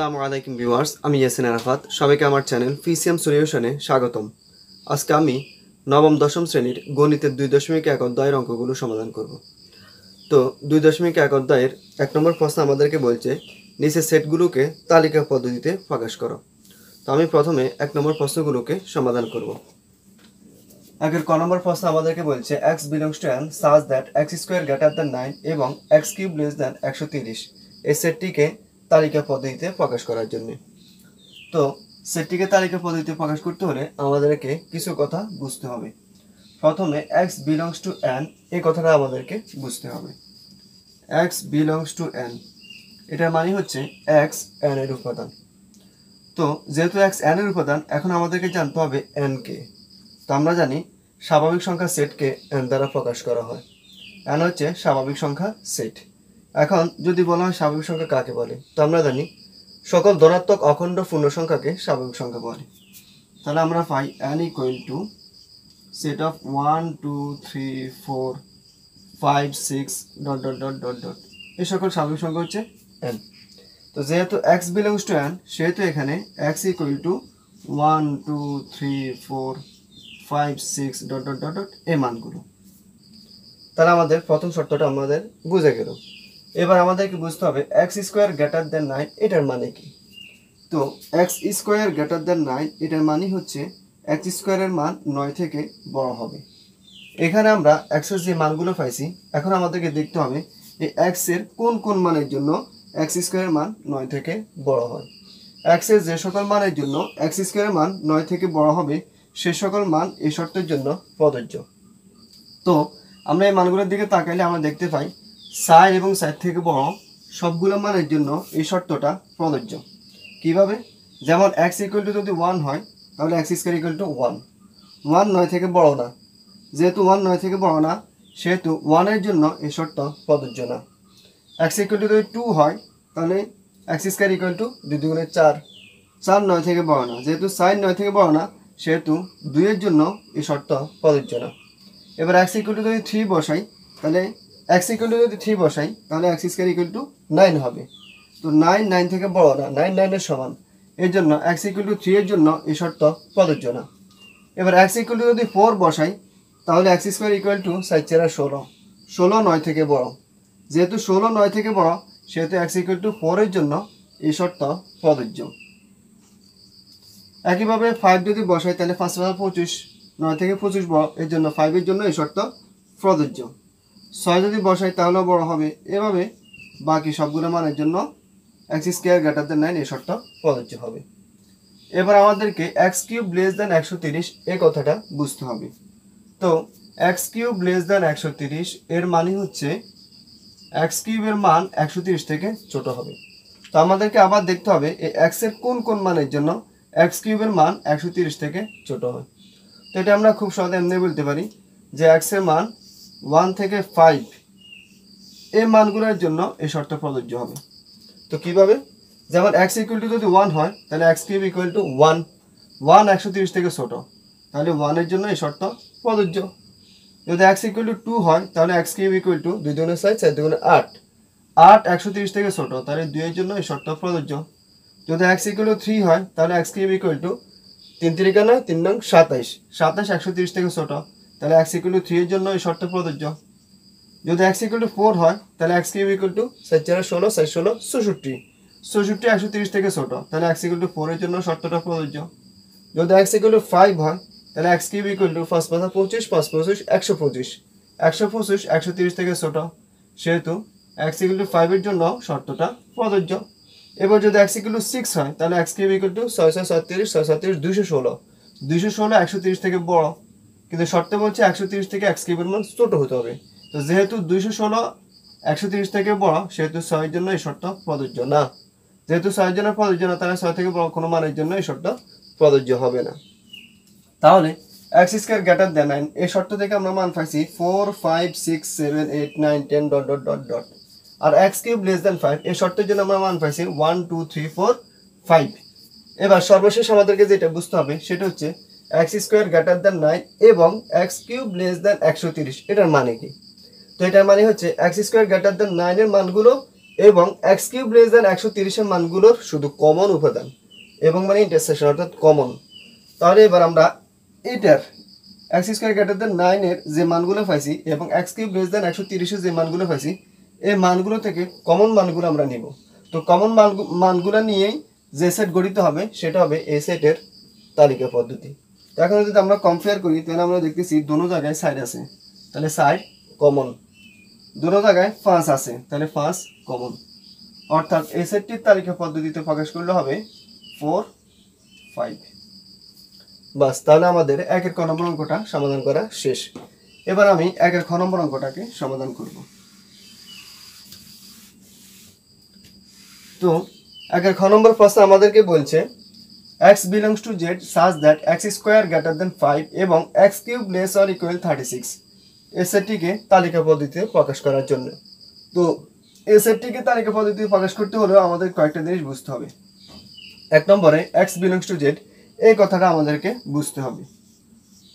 আসসালামু আলাইকুম ভিউয়ার্স, আমি ইয়াসিন আরাফাত। সবাইকে আমার চ্যানেল ফিসিএম সলিউশনে স্বাগতম। আজকে আমি নবম দশম শ্রেণীর গণিতের 2.1 অধ্যায়ের অঙ্কগুলো সমাধান করব। তো 2.1 অধ্যায়ের 1 নম্বর প্রশ্ন আমাদেরকে বলছে নিচের সেটগুলোকে তালিকা পদ্ধতিতে প্রকাশ করো। তো আমি প্রথমে 1 নম্বর প্রশ্নগুলোকে সমাধান করব। আগের ক নম্বর প্রশ্ন আমাদেরকে বলছে x belongs to n such that x square greater than 9 এবং x cube less than 130 এই সেটটিকে তালিকা পদ্ধতিতে প্রকাশ করার জন্য। তো সেটটিকে তালিকা পদ্ধতিতে প্রকাশ করতে হলে আমাদেরকে কিছু কথা বুঝতে হবে। প্রথমে x belongs to n এই কথাটা আমাদেরকে বুঝতে হবে। x belongs to n এটার মানে হচ্ছে x n এর উপাদান। তো যেহেতু x n এর উপাদান, এখন আমাদেরকে জানতে হবে n কে। তো আমরা জানি স্বাভাবিক সংখ্যা সেটকে n দ্বারা প্রকাশ করা হয়। n হচ্ছে স্বাভাবিক সংখ্যা সেট। এখন যদি বলা হয় স্বাভাবিক সংখ্যা কাকে বলে, তো আমরা জানি সকল ধনাত্মক অখণ্ড পূর্ণ সংখ্যাকে স্বাভাবিক সংখ্যা বলে। তাহলে আমরা পাই n equal to set of 1 2 3 4 5 6 dot dot dot dot dot এই সকল স্বাভাবিক সংখ্যা হচ্ছে n। তো যেহেতু x বিলংস টু n, সেহেতু এখানে x equal to 1 2 3 4 5 6 dot dot dot dot এই মানগুলো। তাহলে আমাদের প্রথম শর্তটা আমাদের বুঝে গেল। এবার আমাদেরকে বুঝতে হবে x স্কোয়ার গ্রেটার দেন 9 এটার মানে কি। তো x স্কোয়ার গ্রেটার দেন 9 এটার মানে হচ্ছে x স্কোয়ারের মান 9 থেকে বড় হবে। এখানে আমরা x এর যে মানগুলো পাইছি, এখন আমাদেরকে দেখতে হবে এই x এর কোন কোন মানের জন্য x স্কোয়ারের মান 9 থেকে বড় হয়। x এর যে সকল মানের জন্য x স্কোয়ারের মান 9 থেকে বড় হবে সে সকল মান এই শর্তের জন্য প্রযোজ্য। তো আমরা এই মানগুলোর দিকে তাকাইলে আমরা দেখতে পাই 4 এবং 4 থেকে বড় সবগুলো মানের জন্য এই শর্তটা প্রযোজ্য। কিভাবে? যেমন x ইকুয়াল টু যদি 1 হয় তাহলে x স্কয়ার ইকুয়াল টু 1। 1 9 থেকে বড় না, যেহেতু 1 9 থেকে বড় না সেহেতু 1 এর জন্য এই শর্ত প্রযোজ্য না। x ইকুয়াল টু যদি 2 হয় তাহলে x স্কয়ার ইকুয়াল টু 2 দুগুণে 4। 4 9 থেকে বড় না, যেহেতু 4 9 থেকে বড় না সেহেতু 2 এর জন্য এই শর্ত প্রযোজ্য না। এবার x ইকুয়াল টু যদি 3 বসাই তাহলে x ইকুয়াল টু যদি 3 বসাই তাহলে x স্কয়ার ইকুয়াল টু 9 হবে। তো 9 9 থেকে বড় না, 9 9 এর সমান, এর জন্য x ইকুয়াল টু 3 এর জন্য এই শর্ত প্রযোজ্য না। এবার x ইকুয়াল টু যদি 4 বসাই তাহলে x স্কয়ার ইকুয়াল টু 4 4 16, 16 9 থেকে বড়, যেহেতু 16 9 থেকে বড় সেহেতু x ইকুয়াল টু 4 এর জন্য এই শর্ত প্রযোজ্য। একইভাবে 5 যদি বসাই তাহলে 5 5 25, 9 থেকে 25 বড়, এর জন্য 5 এর জন্য এই শর্ত প্রযোজ্য। 6 যদি বসাই তাহলেও বড় হবে। এভাবে বাকি সবগুলো মানের জন্য x স্কয়ার গ্রেটার দেন 9 এই শর্ত প্রযোজ্য হবে। এবার আমাদেরকে x কিউব লেস দেন 130 এই কথাটা বুঝতে হবে। তো x কিউব লেস দেন 130 এর মানে হচ্ছে x কিউবের মান 130 থেকে ছোট হবে। তো আমাদেরকে আবার দেখতে হবে এই x এর কোন কোন মানের জন্য x কিউবের মান 130 থেকে ছোট হয়। তো এটা আমরা খুব সহজে এমনি বলতে পারি যে x এর মান 1 থেকে 5 এই মানগুলোর জন্য এই শর্ত প্রযোজ্য হবে। তো কিভাবে? যেমন x ইকুয়াল টু যদি 1 হয় তাহলে x কিউব ইকুয়াল টু 1, 1 130 থেকে ছোট, তাহলে 1 এর জন্য এই শর্ত প্রযোজ্য। যদি x ইকুয়াল টু 2 হয় তাহলে x কিউব ইকুয়াল টু 2 দুগুণে 4 4 দুগুণে 8, 8 130 থেকে ছোট, তাহলে 2 এর জন্য এই শর্ত প্রযোজ্য। যদি x ইকুয়াল টু 3 হয় তাহলে x কিউব ইকুয়াল টু 3 3 9 3 9 27, 27 130 থেকে ছোট, তাহলে x ইকুয়াল টু 3 এর জন্য এই শর্ত প্রযোজ্য। যদি x ইকুয়াল টু 4 হয় তাহলে x কিউব ইকুয়াল টু 4 4 16 4 16 64, 64 130 থেকে ছোট, তাহলে x ইকুয়াল টু 4 এর জন্য শর্তটা প্রযোজ্য। যদি x ইকুয়াল টু 5 হয় তাহলে x কিউব ইকুয়াল টু 5 5 25 5 25 125, 125 130 থেকে ছোট, সেহেতু x ইকুয়াল টু 5 এর জন্য শর্তটা প্রযোজ্য। এবার যদি x ইকুয়াল টু 6 হয় তাহলে x কিউব ইকুয়াল টু 6 6 37 6 37 216, 216 130 থেকে বড়, কিন্তু শর্তে বলছে 130 থেকে x কিউবের মান ছোট হতে হবে। তো যেহেতু 216 130 থেকে বড় সেহেতু 6 এর জন্য এই শর্ত প্রযোজ্য না। যেহেতু 6 এর জন্য প্রযোজ্য না তাহলে 6 থেকে বড় কোনো মানের জন্য এই শর্ত প্রযোজ্য হবে না। তাহলে x স্কয়ার গ্রেটার দেন 9 এই শর্ত থেকে আমরা মান পাইছি 4 5 6 7 8 9 10 ডট ডট ডট ডট। আর x কিউব লেস দেন 5 এই শর্তের জন্য আমরা মান পাইছি 1 2 3 4 5। এবার সর্বশেষ আমাদেরকে যেটা বুঝতে হবে সেটা হচ্ছে x স্কয়ার গ্রেটার দেন 9 এবং x কিউব লেস দেন 130 এটার মানে কি। তো এটার মানে হচ্ছে x স্কয়ার গ্রেটার দেন 9 এর মানগুলো এবং এক্স কিউব লেস দেন 130 মানগুলোর শুধু কমন উপাদান এবং মানে ইন্টারসেকশন অর্থাৎ কমন। তাহলে এবার আমরা এটার এক্স স্কোয়ার গ্রেটার দেন 9 এর যে মানগুলো পাইছি এবং এক্স কিউব লেস দেন 130 এর যে মানগুলো পাইছি এই মানগুলো থেকে কমন মানগুলো আমরা নিব। তো কমন মানগুলো নিয়েই যে সেট গঠিত হবে সেটা হবে এই সেটের তালিকা পদ্ধতি। তো এখন যদি আমরা কম্পেয়ার করি তাহলে আমরা দেখতেছি দোনো জায়গায় সাইড আছে, তাহলে সাইড কমন, দোনো জায়গায় 5 আছে, তাহলে 5 কমন, অর্থাৎ এই সেটটির তালিকা পদ্ধতিতে প্রকাশ করলে হবে 4 5। বাস, তাহলে আমাদের 1 ক নম্বর অঙ্কটা সমাধান করা শেষ। এবার আমি 1 খ নম্বর অঙ্কটাকে সমাধান করব। তো 1 খ নম্বর প্রশ্ন আমাদেরকে বলছে x belongs to z such that x square greater than 5 এবং x cube less or equal 36 এই সেটটিকে তালিকা পদ্ধতিতে প্রকাশ করার জন্য। তো এই সেটটিকে তালিকা পদ্ধতিতে প্রকাশ করতে হলে আমাদের কয়েকটা জিনিস বুঝতে হবে। 1 নম্বরে x belongs to z এই কথাটা আমাদেরকে বুঝতে হবে।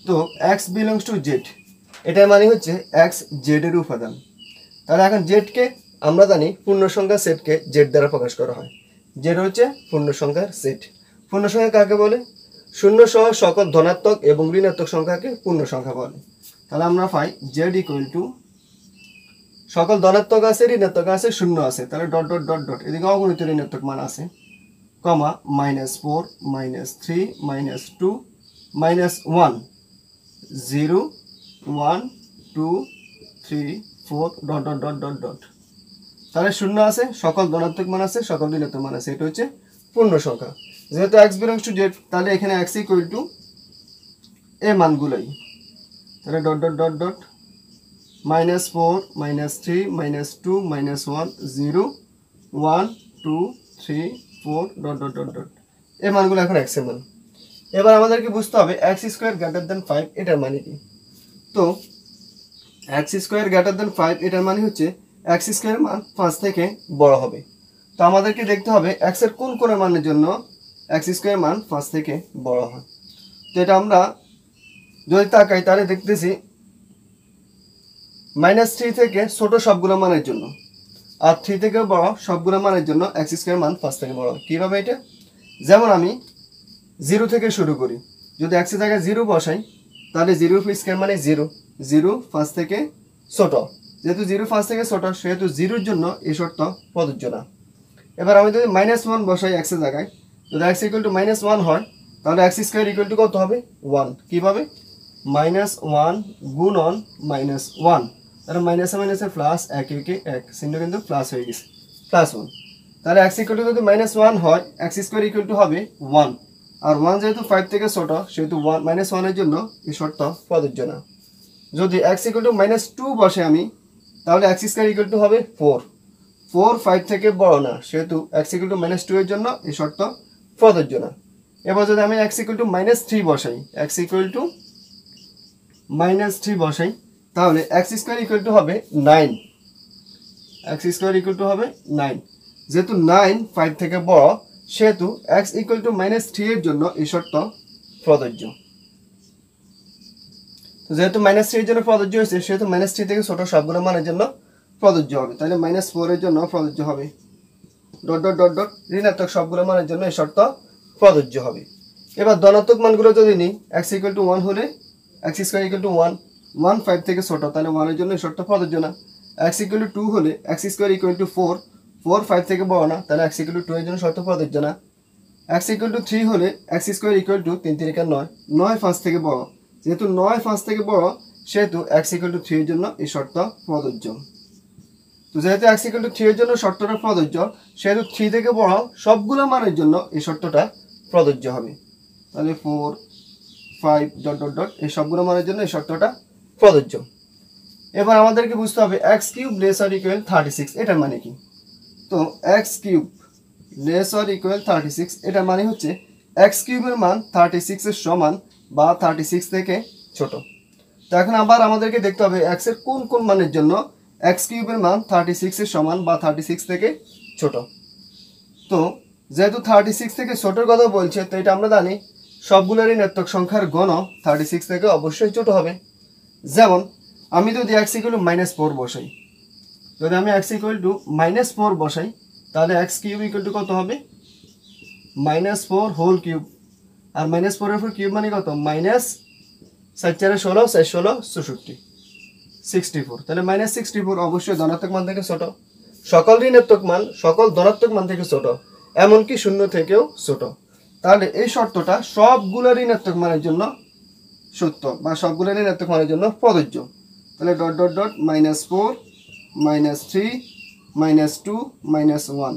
তো x belongs to z এটার মানে হচ্ছে x z এর উপাদান। তাহলে এখন z কে আমরা জানি পূর্ণ সংখ্যার সেটকে z দ্বারা প্রকাশ করা হয়। z হচ্ছে পূর্ণ সংখ্যার সেট। পূর্ণ সংখ্যা কাকে বলে? শূন্য সহ সকল ধনাত্মক এবং ঋণাত্মক সংখ্যাকে পূর্ণ সংখ্যা বলে। তাহলে আমরা পাই z ইকুয়াল টু সকল ধনাত্মক আছে, ঋণাত্মক আছে, শূন্য আছে, তাহলে ডট ডট ডট ডট এদিকে অগণিত ঋণাত্মক মান আছে, কমা -4 -3 -2 -1 0 1 2 3 4 dot dot dot dot dot. তাহলে শূন্য আছে, সকল ধনাত্মক মান আছে, সকল ঋণাত্মক মান আছে, এটা হচ্ছে পূর্ণ সংখ্যা। যেহেতু x belongs to z তাহলে এখানে x ইকুয়াল টু এই মানগুলোই, তাহলে dot dot dot dot -4 -3 -2 -1 0 1 2 3 4 dot dot dot dot এই মানগুলো এখন x এর মান। এবার আমাদেরকে বুঝতে হবে x স্কয়ার গ্রেটার দেন 5 এটার মানে কি। তো x স্কয়ার গ্রেটার দেন 5 এটার মানে হচ্ছে x স্কয়ার মান 5 থেকে বড় হবে। তো আমাদেরকে দেখতে হবে x এর কোন কোন মানের জন্য x স্কয়ার মান 5 থেকে বড় হয়। তো এটা আমরা যদি তাকাই তাহলে দেখতেছি -3 থেকে ছোট সবগুলো মানের জন্য আর 3 থেকে বড় সবগুলো মানের জন্য x স্কয়ার মান 5 থেকে বড় হয়। কিভাবে এটা? যেমন আমি 0 থেকে শুরু করি, যদি x এর জায়গায় 0 বসাই তাহলে 0 স্কয়ার মানে 0 0 5 থেকে ছোট, যেহেতু 0 5 থেকে ছোট সেহেতু 0 এর জন্য এই শর্ত প্রযোজ্য না। এবার আমি যদি -1 বসাই x এর জায়গায়, যদি x ইকুয়াল টু -1 হয় তাহলে x স্কয়ার ইকুয়াল টু কত হবে? 1। কিভাবে? -1 গুণন -1, তাহলে মাইনাসে মাইনাসে প্লাস, 1 1 1 চিহ্ন কিন্তু প্লাস হয়ে গেছে, +1। তাহলে x ইকুয়াল টু যদি -1 হয় x স্কয়ার ইকুয়াল টু হবে 1, আর 1 যেহেতু 5 থেকে ছোট সেহেতু -1 এর জন্য এই শর্ত প্রযোজ্য না। যদি x ইকুয়াল টু -2 বসে আমি তাহলে x স্কয়ার ইকুয়াল টু হবে 4 4 5 থেকে বড় না সেহেতু x ইকুয়াল টু -2 এর জন্য এই শর্ত প্রযোজ্য না। এবার যদি আমি x ইকুয়াল টু -3 বসাই, x ইকুয়াল টু -3 বসাই তাহলে x স্কয়ার ইকুয়াল টু হবে 9, x স্কয়ার ইকুয়াল টু হবে 9। যেহেতু 9 5 থেকে বড় সেহেতু x ইকুয়াল টু -3 এর জন্য এই শর্ত প্রযোজ্য। তো যেহেতু -3 এর জন্য প্রযোজ্য হয়েছে সেহেতু -3 থেকে ছোট সবগুলো মানের জন্য প্রযোজ্য হবে, তাহলে -4 এর জন্য প্রযোজ্য হবে, ডট ডট ডট ডট ঋণাত্মক সবগুলো মানের জন্য এই শর্ত প্রযোজ্য হবে। এবার ধনাত্মক মানগুলো যদি নিই, x ইকুয়াল টু 1 হলে x স্কয়ার ইকুয়াল টু 1 1 5 থেকে ছোট তাহলে 1 এর জন্য এই শর্ত প্রযোজ্য না। x ইকুয়াল টু 2 হলে x স্কয়ার ইকুয়াল টু 4 4 5 থেকে বড় না তাহলে x ইকুয়াল টু 2 এর জন্য শর্ত প্রযোজ্য না। x ইকুয়াল টু 3 হলে x স্কয়ার ইকুয়াল টু 3 3 9 9 5 থেকে বড়, যেহেতু 9 5 থেকে বড় সেহেতু x ইকুয়াল টু 3 এর জন্য এই শর্ত প্রযোজ্য। তো যেহেতু x ইকুয়াল টু 3 এর জন্য শর্তটা প্রযোজ্য সেহেতু 3 থেকে বড় সবগুলো মানের জন্য এই শর্তটা প্রযোজ্য হবে, তাহলে 4 5 ডট ডট ডট এই সবগুলো মানের জন্য এই শর্তটা প্রযোজ্য। এবার আমাদেরকে বুঝতে হবে x cube less or equal 36 এটার মানে কি। তো x cube less or equal 36 এটার মানে হচ্ছে x কিউবের মান 36 এর সমান বা 36 থেকে ছোট। তো এখন আবার আমাদেরকে দেখতে হবে x এর কোন কোন মানের জন্য x কিউবের মান 36 এর সমান বা 36 থেকে ছোট। তো যেহেতু 36 থেকে ছোটর কথা বলছে তো এটা আমরা জানি সবগুলোর ঋণাত্মক সংখ্যার গণ 36 থেকে অবশ্যই ছোট হবে। যেমন আমি যদি x ইকুয়াল টু -4 বসাই যদি আমি x ইকুয়াল টু -4 বসাই তাহলে x কিউব ইকুয়াল টু কত হবে, -4 হোল কিউব। আর -4 এর উপর কিউব মানে কত, -4 4 16 64 64। তাহলে -64 অবশ্যই ধনাত্মক মান থেকে ছোট, সকল ঋণাত্মক মান সকল ধনাত্মক মান থেকে ছোট, এমনকি শূন্য থেকেও ছোট। তাহলে এই শর্তটা সবগুলো ঋণাত্মক মানের জন্য সত্য বা সবগুলো ঋণাত্মক মানের জন্য প্রযোজ্য। তাহলে ডট ডট ডট -4 -3 -2 -1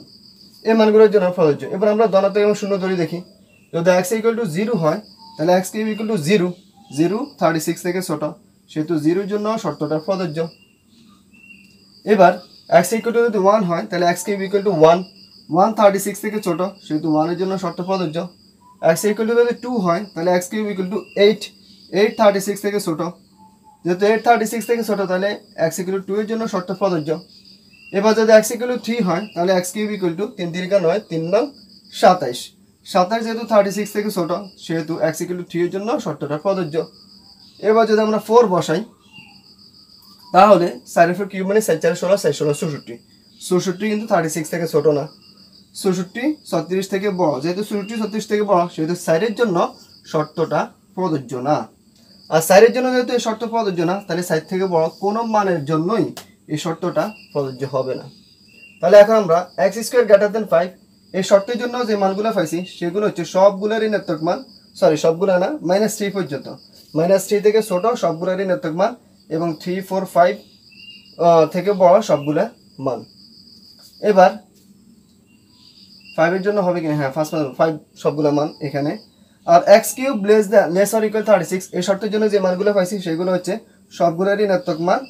এই মানগুলোর জন্য প্রযোজ্য। এবার আমরা ধনাত্মক এবং শূন্য ধরে দেখি। যদি x ইকুয়াল টু 0 হয় তাহলে x কিউব ইকুয়াল টু 0, 0 36 থেকে ছোট, সেহেতু 0 এর জন্য শর্তটা প্রযোজ্য। এবার x ইকুয়াল টু যদি 1 হয় তাহলে x কিউব ইকুয়াল টু 1, 1 36 থেকে ছোট, সেহেতু 1 এর জন্য শর্ত প্রযোজ্য। x ইকুয়াল টু যদি 2 হয় তাহলে x কিউব ইকুয়াল টু 8, 8 36 থেকে ছোট, যেহেতু 8 36 থেকে ছোট তাহলে x ইকুয়াল টু 2 এর জন্য শর্ত প্রযোজ্য। এবার যদি x ইকুয়াল টু 3 হয় তাহলে x কিউব ইকুয়াল টু 3 3 9 3 9 27, 27 যেহেতু 36 থেকে ছোট সেহেতু x ইকুয়াল টু 3 এর জন্য শর্তটা প্রযোজ্য। এবার যদি আমরা 4 বসাই তাহলে 4 এর কিউব মানে 4 4 16 4 16 64, 64 কিন্তু 36 থেকে ছোট না, 64 36 থেকে বড়, যেহেতু 64 36 থেকে বড় সেহেতু 4 এর জন্য শর্তটা প্রযোজ্য না। আর 4 এর জন্য যেহেতু এই শর্ত প্রযোজ্য না তাহলে 4 থেকে বড় কোনো মানের জন্যই এই শর্তটা প্রযোজ্য হবে না। তাহলে এখন আমরা x স্কয়ার গ্রেটার দ্যান 5 এই শর্তের জন্য যে মানগুলো পাইছি সেগুলো হচ্ছে সবগুলো ঋণাত্মক মান, সবগুলো না, -3 পর্যন্ত, -3 থেকে ছোট সবগুলো ঋণাত্মক মান এবং 3 4 5 থেকে বড় সবগুলো মান। এবার 5 এর জন্য হবে কি, হ্যাঁ ফার্স্ট 5 সবগুলো মান এখানে। আর x cube less or equal 36 এই শর্তের জন্য যে মানগুলো পাইছি সেগুলো হচ্ছে সবগুলো ঋণাত্মক মান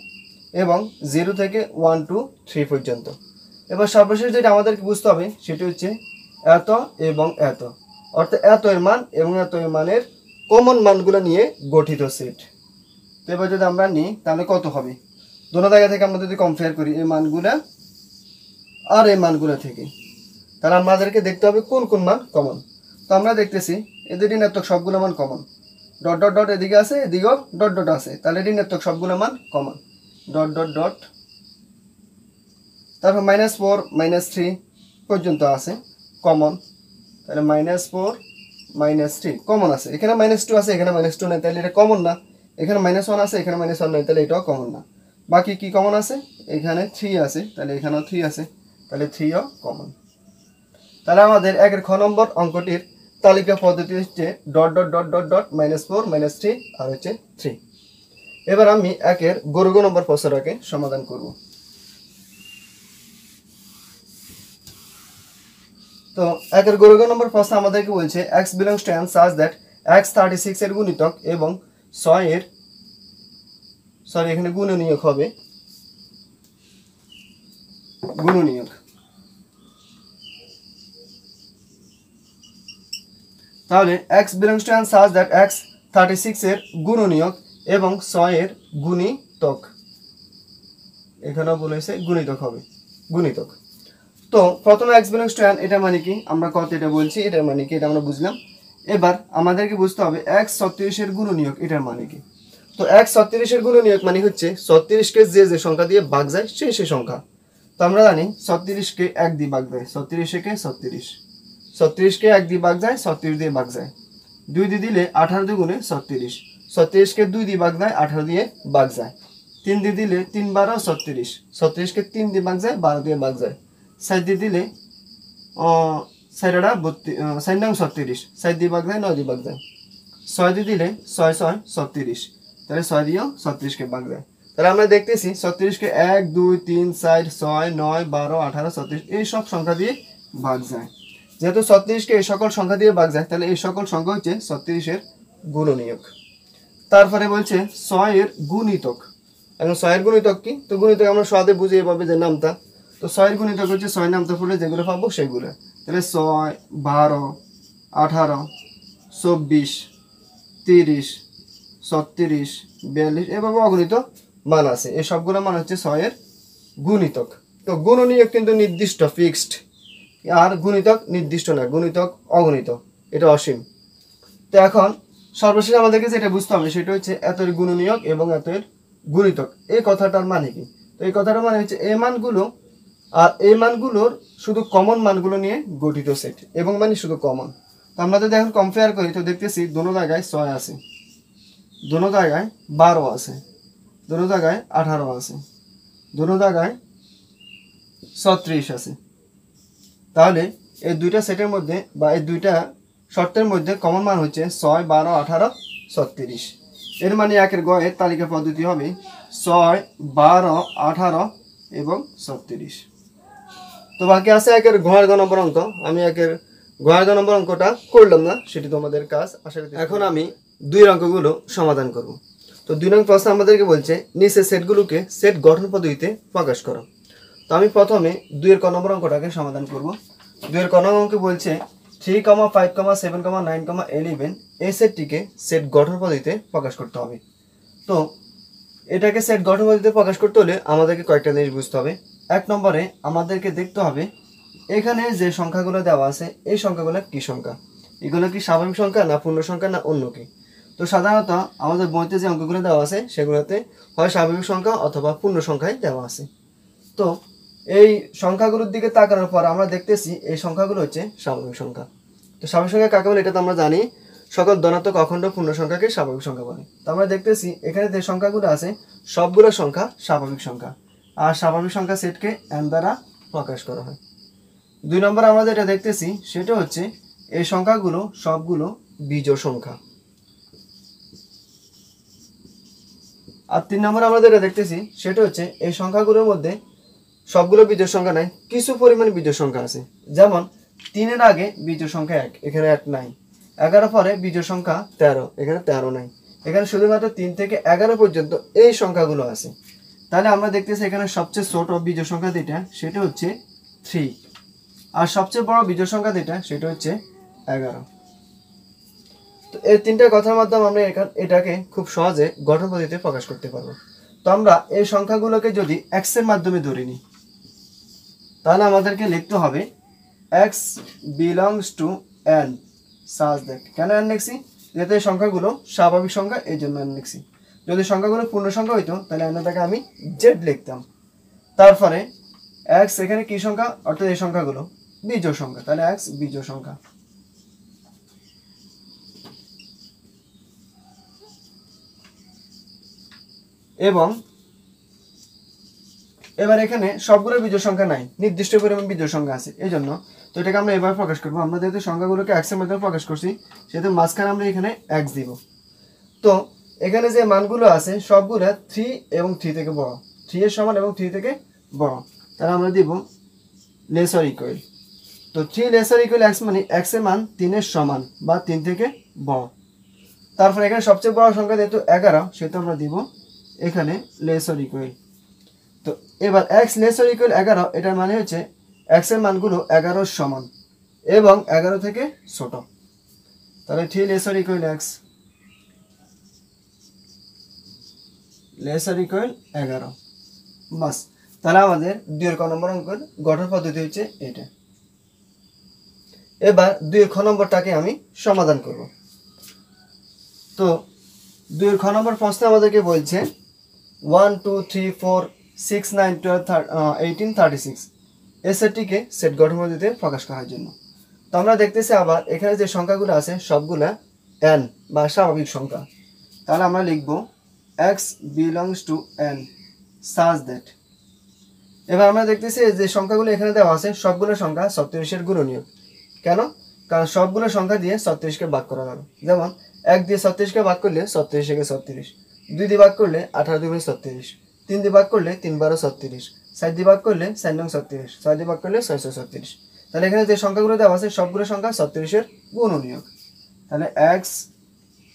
এবং 0 থেকে 1 2 3 পর্যন্ত। এবার সর্বশেষ যেটা আমাদেরকে বুঝতে হবে সেটি হচ্ছে এত এবং এত, অর্থাৎ এত এর মান এবং এত এর মানের কমন মানগুলো নিয়ে গঠিত সেট। তো এবার যদি আমরা নিই তাহলে কত হবে, দুটো জায়গা থেকে আমরা যদি কম্পেয়ার করি এই মানগুলা আর এই মানগুলো থেকে, তাহলে আমাদেরকে দেখতে হবে কোন কোন মান কমন। তো আমরা দেখতেছি এদের ঋণাত্মক সবগুলো মান কমন, ডট ডট ডট এদিকে আছে এদিকেও ডট ডট আছে, তাহলে ঋণাত্মক সবগুলো মান কমন, ডট ডট ডট। তারপর -4 -3 পর্যন্ত আছে কমন, তাহলে -4 -3 কমন আছে, এখানে -2 আছে এখানে -2 নেই তাহলে এটা কমন না, এখানে -1 আছে এখানে -1 নেই তাহলে এটাও কমন না। বাকি কি কমন আছে, এখানে 3 আছে তাহলে এখানেও 3 আছে তাহলে 3ও কমন। তাহলে আমাদের 1 খ নম্বর অঙ্কটির তালিকা পদ্ধতি হচ্ছে dot dot dot dot dot -4 -3 আর হচ্ছে 3। এবার আমি 1 বর্গ নম্বর প্রশ্নটাকে সমাধান করব। তো 1 বর্গ নম্বর প্রশ্ন আমাদেরকে বলছে x belongs to n such that x 36 এর গুণিতক এবং 6 এর এখানে গুণনীয়ক হবে, গুণনীয়ক। তাহলে x belongs to n such that x 36 এর গুণনীয়ক এবং 6 এর গুণিতক, এখানেও বলেছে গুণিতক হবে, গুণিতক। তো প্রথমে x belongs to n এটা মানে কি, আমরা কত এটা বলছি এটার মানে কি এটা আমরা বুঝলাম। এবার আমাদেরকে বুঝতে হবে x 36 এর গুণনীয়ক এটার মানে কি। তো x 36 এর গুণনীয়ক মানে হচ্ছে 36 কে যে যে সংখ্যা দিয়ে ভাগ যায় সেই সেই সংখ্যা। তো আমরা জানি 36 কে 1 দিয়ে ভাগ যায়, 36 কে 36, 36 কে 1 দিয়ে ভাগ যায় 36 দিয়ে ভাগ যায়, 2 দিয়ে দিলে 18 দুগুণে 36, 36 কে 2 দিয়ে ভাগ যায় 18 দিয়ে ভাগ যায়, 3 দিয়ে দিলে 3 12 36, 36 কে 3 দিয়ে ভাগ যায় 12 দিয়ে ভাগ যায়, 7 দিয়ে দিলে 4 9 36, 7 দিয়ে ভাগ যায় 9 দিয়ে ভাগ যায়, 6 দিয়ে দিলে 6 6 36, তাহলে 6 দিয়েও 36 কে ভাগ যায়। তাহলে আমরা দেখতেছি 36 কে 1 2 3 4 6 9 12 18 36 এই সব সংখ্যা দিয়ে ভাগ যায়। যেহেতু 36 কে এই সকল সংখ্যা দিয়ে ভাগ যায় তাহলে এই সকল সংখ্যা হচ্ছে 36 এর গুণনীয়ক। তারপরে বলছে 6 এর গুণিতক। এখন 6 এর গুণিতক কি, তো গুণিতক আমরা সহজে বুঝে পাবে যে নামতা। তো 6 এর গুণিতক হচ্ছে 6 নামতা পড়লে যেগুলো পাবো সেগুলো, তাহলে 6 12 18 24 30 36 42 এভাবে অগণিত মান আছে, এই সবগুলো মান হচ্ছে 6 এর গুণিতক। তো গুণনীয়ক কিন্তু নির্দিষ্ট ফিক্সড, আর গুণিতক নির্দিষ্ট না, গুণিতক অগণিত, এটা অসীম। তো এখন সর্বশেষ আমাদেরকে যেটা বুঝতে হবে সেটা হচ্ছে এত এর গুণনীয়ক এবং এত এর গুণিতক এই কথাটার মানে কি। তো এই কথাটা মানে হচ্ছে এই মানগুলো আর এই মানগুলোর শুধু কমন মানগুলো নিয়ে গঠিত সেট, এবং মানে শুধু কমন। তো আমরা যদি এখন কম্পেয়ার করি তো দেখতেছি দোনো জায়গায় 6 আছে, দোনো জায়গায় 12 আছে, দোনো জায়গায় 18 আছে, দোনো জায়গায় 36 আছে। তাহলে এই দুইটা সেটের মধ্যে বা এই দুইটা শর্তের মধ্যে কমন মান হচ্ছে 6, 12, 18, 36। এর মানে একের গয়ের তালিকা পদ্ধতি হবে 6, 12, 18 এবং 36। তো বাকি আছে একের ঘয়ের গ নম্বর অঙ্ক। আমি একের ঘয়ের গ নম্বর অঙ্কটা করলাম না, সেটি তোমাদের কাজ। আশা করি এখন আমি 2 অঙ্কগুলো সমাধান করব। তো 2 নং প্রশ্ন আমাদেরকে বলছে নিচে সেটগুলোকে সেট গঠন পদ্ধতিতে প্রকাশ করো। তো আমি প্রথমে 2 এর ক নম্বর অঙ্কটাকে সমাধান করব। 2 এর ক নম্বর অঙ্কে বলছে 3, 5, 7, 9, 11 এই সেটটিকে সেট গঠন পদ্ধতিতে প্রকাশ করতে হবে। তো এটাকে সেট গঠন পদ্ধতিতে প্রকাশ করতে হলে আমাদেরকে কয়েকটা জিনিস বুঝতে হবে। 1 নম্বরে আমাদেরকে দেখতে হবে এখানে যে সংখ্যাগুলো দেওয়া আছে এই সংখ্যাগুলো কি সংখ্যা, এগুলো কি স্বাভাবিক সংখ্যা না পূর্ণ সংখ্যা না অন্য কি। তো সাধারণত আমাদের বইতে যে অঙ্কগুলো দেওয়া আছে সেগুলোতে হয় স্বাভাবিক সংখ্যা অথবা পূর্ণ সংখ্যায় দেওয়া আছে। তো এই সংখ্যাগুলোর দিকে তাকানোর পর আমরা দেখতেছি এই সংখ্যাগুলো হচ্ছে স্বাভাবিক সংখ্যা। তো স্বাভাবিক সংখ্যা কাকে বলে এটা তো আমরা জানি, সকল ধনাত্মক অখণ্ড পূর্ণ সংখ্যাকে স্বাভাবিক সংখ্যা বলে। তো আমরা দেখতেছি এখানে যে সংখ্যাগুলো আছে সবগুলো সংখ্যা স্বাভাবিক সংখ্যা, আর স্বাভাবিক সংখ্যা সেটকে n দ্বারা প্রকাশ করা হয়। 2 নম্বর আমরা যেটা দেখতেছি সেটা হচ্ছে এই সংখ্যাগুলো সবগুলো বিজোড় সংখ্যা। আর 3 নম্বর আমরা যেটা দেখতেছি সেটা হচ্ছে এই সংখ্যাগুলোর মধ্যে সবগুলো বিজোড় সংখ্যা নাই, কিছু পরিমাণ বিজোড় সংখ্যা আছে। যেমন 3 এর আগে বিজোড় সংখ্যা 1, এখানে 1 নাই। 11 পরে বিজোড় সংখ্যা 13, এখানে 13 নাই। এখানে শুধুমাত্র 3 থেকে 11 পর্যন্ত এই সংখ্যাগুলো আছে। তাহলে আমরা দেখতেছি এখানে সবচেয়ে ছোট বিজোড় সংখ্যা যেটা সেটা হচ্ছে 3, আর সবচেয়ে বড় বিজোড় সংখ্যা যেটা সেটা হচ্ছে 11। তো এই তিনটা কথার মাধ্যমে আমরা এটাকে খুব সহজে গঠন পদ্ধতিতে প্রকাশ করতে পারবো। তো আমরা এই সংখ্যাগুলোকে যদি x এর মাধ্যমে ধরে নিই তাহলে আমাদেরকে লিখতে হবে x belongs to n such that, কেন n লিখছি, যেহেতু এই সংখ্যাগুলো স্বাভাবিক সংখ্যা এই জন্য n লিখছি। যদি সংখ্যাগুলো পূর্ণ সংখ্যা হইতো তাহলে nটাকে আমি z লিখতাম। তারপরে x এখানে কি সংখ্যা, অর্থাৎ এই সংখ্যাগুলো বিজোড় সংখ্যা, তাহলে x বিজোড় সংখ্যা। এবং এবার এখানে সবগুলো বিজোড় সংখ্যা নাই, নির্দিষ্ট পরিমাণ বিজোড় সংখ্যা আছে, এই জন্য তো এটাকে আমরা এভাবে প্রকাশ করবো। আমরা যেহেতু সংখ্যাগুলোকে x এর মাধ্যমে প্রকাশ করছি সেহেতু মাঝখানে আমরা এখানে x দিব। তো এখানে যে মানগুলো আছে সবগুলো 3 এবং 3 থেকে বড়, 3 এর সমান এবং 3 থেকে বড়, তাহলে আমরা দিব লেসার ইকুয়াল। তো 3 লেসার ইকুয়াল x মানে x এর মান 3 এর সমান বা 3 থেকে বড়। তারপর এখানে সবচেয়ে বড় সংখ্যা যেহেতু 11 সেহেতু আমরা দিব এখানে লেসার ইকুয়াল। তো এবার x লেসার ইকুয়াল 11, এটার মানে হচ্ছে x এর মানগুলো 11 এর সমান এবং 11 থেকে ছোট, তাহলে 3 laser equal x laser equal 11। বাস, তাহলে আমাদের 2 এর ক নম্বর অঙ্কের গঠন পদ্ধতি হচ্ছে এটা। এবার 2 এর খ নম্বরটাকে আমি সমাধান করব। তো 2 এর খ নম্বর প্রশ্নে আমাদেরকে বলছে 1, 2, 3, 4, 6, 9, 12, 18, 36 এই সেটটিকে সেট গঠন পদ্ধতিতে প্রকাশ করার জন্য। তো আমরা দেখতেছি আবার এখানে যে সংখ্যাগুলো আছে সবগুলা n বা স্বাভাবিক সংখ্যা, তাহলে আমরা লিখব x belongs to n such that। এবার আমরা দেখতেছি যে সংখ্যাগুলো এখানে দেওয়া আছে সবগুলো সংখ্যা 36 এর গুণনীয়ক। কেন? কারণ সবগুলো সংখ্যা দিয়ে 36 কে ভাগ করা যাবে। যেমন 1 দিয়ে 36 কে ভাগ করলে 36 একে 36, 2 দিয়ে ভাগ করলে 18 2 36, 3 দিয়ে ভাগ করলে 3 12 36, 4 দিয়ে ভাগ করলে 4 9 36, 6 দিয়ে ভাগ করলে 6 6 36। তাহলে এখানে যে সংখ্যাগুলো দেওয়া আছে সবগুলো সংখ্যা 36 এর গুণনীয়ক, তাহলে x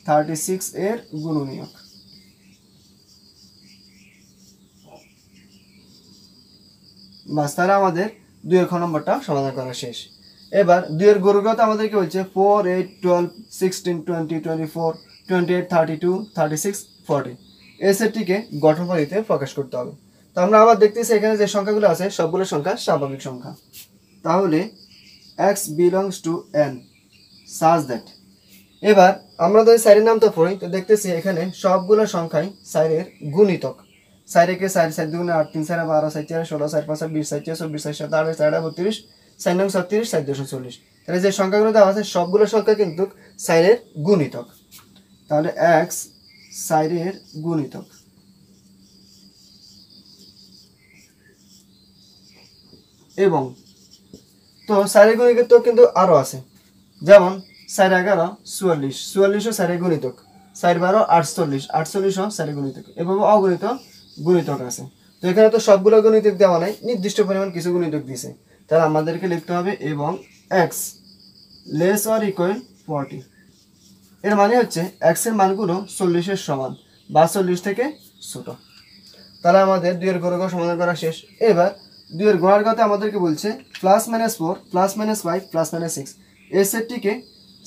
36 এর গুণনীয়ক। বাস, তাহলে আমাদের 2 এর খ নম্বরটা সমাধান করা শেষ। এবার 2 এর গরুগত আমাদেরকে বলছে 4, 8, 12, 16, 20, 24, 28, 32, 36, 40 এই সেটটিকে গঠন পদ্ধতিতে প্রকাশ করতে হবে। তো আমরা আবার দেখতেছি এখানে যে সংখ্যাগুলো আছে সবগুলো সংখ্যা স্বাভাবিক সংখ্যা, তাহলে x belongs to n such that। এবার আমরা যদি সাইডের নামটা পড়ি তো দেখতেছি এখানে সবগুলো সংখ্যাই সাইডের গুণিতক, 4 একে 4, 4 দুগুণে 8, 3 4 12, 4 4 16, 4 5 20, 4 4 24, 4 7 28, 4 8 32, 4 9 36, 4 2 40। তাহলে যে সংখ্যাগুলো দেওয়া আছে সবগুলো সংখ্যা কিন্তু 4 এর গুণিতক। তাহলে x 4 এর গুণিতক। এবং তো 4 এর গুণিতক কিন্তু আরো আছে, যেমন 4 11 44, 44 ও 4 এর গুণিতক, 4 12 48, 48 ও 4 এর গুণিতক, এভাবে অগণিত গুণিতক আছে। তো এখানে তো সবগুলো গুণিতক দেওয়া নাই, নির্দিষ্ট পরিমাণ কিছু গুণিতক দিয়েছে। তাহলে আমাদেরকে লিখতে হবে এবং x লেস অর ইকুয়াল 40। এর মানে হচ্ছে x এর মানগুলো 40 এর সমান বা 40 থেকে ছোট। তাহলে আমাদের 2 এর গুণক সমাধান করা শেষ। এবার 2 এর গুণাঙ্কতে আমাদেরকে বলছে +-4 +-5 +-6 এই সেটটিকে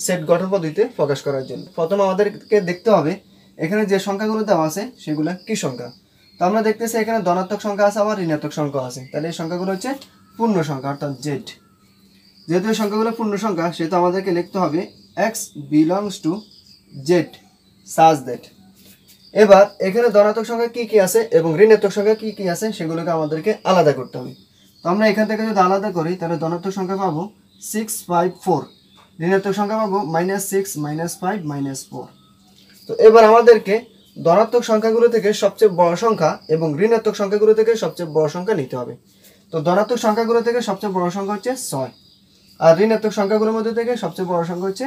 সেট গঠন পদ্ধতিতে প্রকাশ করার জন্য প্রথম আমাদেরকে দেখতে হবে এখানে যে সংখ্যাগুলো দেওয়া আছে সেগুলো কি সংখ্যা। তো আমরা দেখতেছি এখানে ধনাত্মক সংখ্যা আছে আবার ঋণাত্মক সংখ্যা আছে। তাহলে এই সংখ্যাগুলো হচ্ছে পূর্ণ সংখ্যা অর্থাৎ z। যেহেতু এই সংখ্যাগুলো পূর্ণ সংখ্যা সেহেতু আমাদেরকে লিখতে হবে x belongs to z such that। এবার এখানে ধনাত্মক সংখ্যা কি কি আছে এবং ঋণাত্মক সংখ্যা কি কি আছে সেগুলোকে আমাদেরকে আলাদা করতে হবে। তো আমরা এখান থেকে যদি আলাদা করি তাহলে ধনাত্মক সংখ্যা পাবো 654, ঋণাত্মক সংখ্যা পাবো -6 -5 -4। তো এবার আমাদেরকে ধনাত্মক সংখ্যাগুলো থেকে সবচেয়ে বড় সংখ্যা এবং ঋণাত্মক সংখ্যাগুলো থেকে সবচেয়ে বড় সংখ্যা নিতে হবে। তো ধনাত্মক সংখ্যাগুলো থেকে সবচেয়ে বড় সংখ্যা হচ্ছে 6 আর ঋণাত্মক সংখ্যাগুলোর মধ্যে থেকে সবচেয়ে বড় সংখ্যা হচ্ছে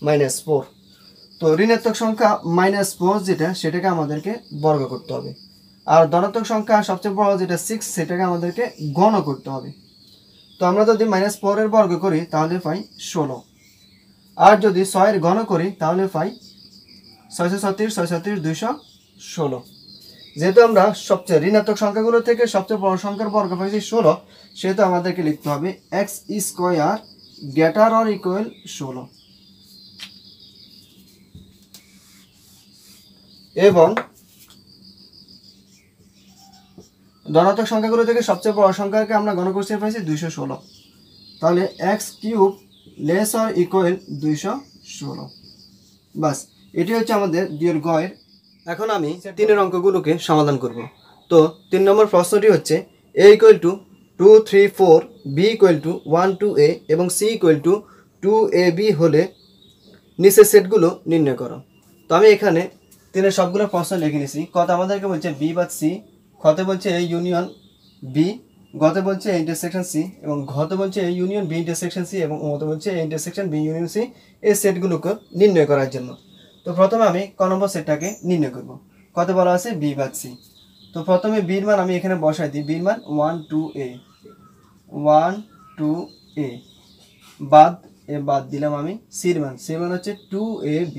-4। তো ঋণাত্মক সংখ্যা -4 যেটা সেটাকে আমাদেরকে বর্গ করতে হবে, আর ধনাত্মক সংখ্যা সবচেয়ে বড় যেটা 6 সেটাকে আমাদেরকে গণ করতে হবে। তো আমরা যদি -4 এর বর্গ করি তাহলে পাই 16, আর যদি 6 এর ঘন করি তাহলে পাই 636 636 216। যেহেতু আমরা সবচেয়ে ঋণাত্মক সংখ্যাগুলো থেকে সবচেয়ে বড় সংখ্যার বর্গ পাইছি 16, সেহেতু আমাদেরকে লিখতে হবে x square greater or equal 16। এবং ধনাত্মক সংখ্যাগুলো থেকে সবচেয়ে বড় সংখ্যাকে আমরা গণ করতে পাইছি 216। তাহলে x cube less or equal 216। বাস, এটি হচ্ছে আমাদের 2 এর গয়ের। এখন আমি 3 এর অঙ্কগুলোকে সমাধান করব। তো 3 নম্বর প্রশ্নটি হচ্ছে a = 2 3 4, b = 1 2 a এবং c = 2 ab হলে নিচের সেটগুলো নির্ণয় করো। তো আমি এখানে 3 এর সবগুলো প্রশ্ন লিখে নিয়েছি। কত আমাদেরকে বলছে b বা c, খতে বলছে a ইউনিয়ন b, গতে বলছে a ইন্টারসেকশন c এবং ঘতে বলছে a union b intersection c এবং ওতে বলছে a intersection b union c এই সেটগুলোকে নির্ণয় করার জন্য। তো প্রথমে আমি ক নম্বর সেটটাকে নির্ণয় করব। কত বলা আছে b বা c। তো প্রথমে b এর মান আমি এখানে বসাই দিই। b এর মান 1 2 a 1 2 a বাদ বাদ দিলাম আমি c এর মান হচ্ছে 2 a b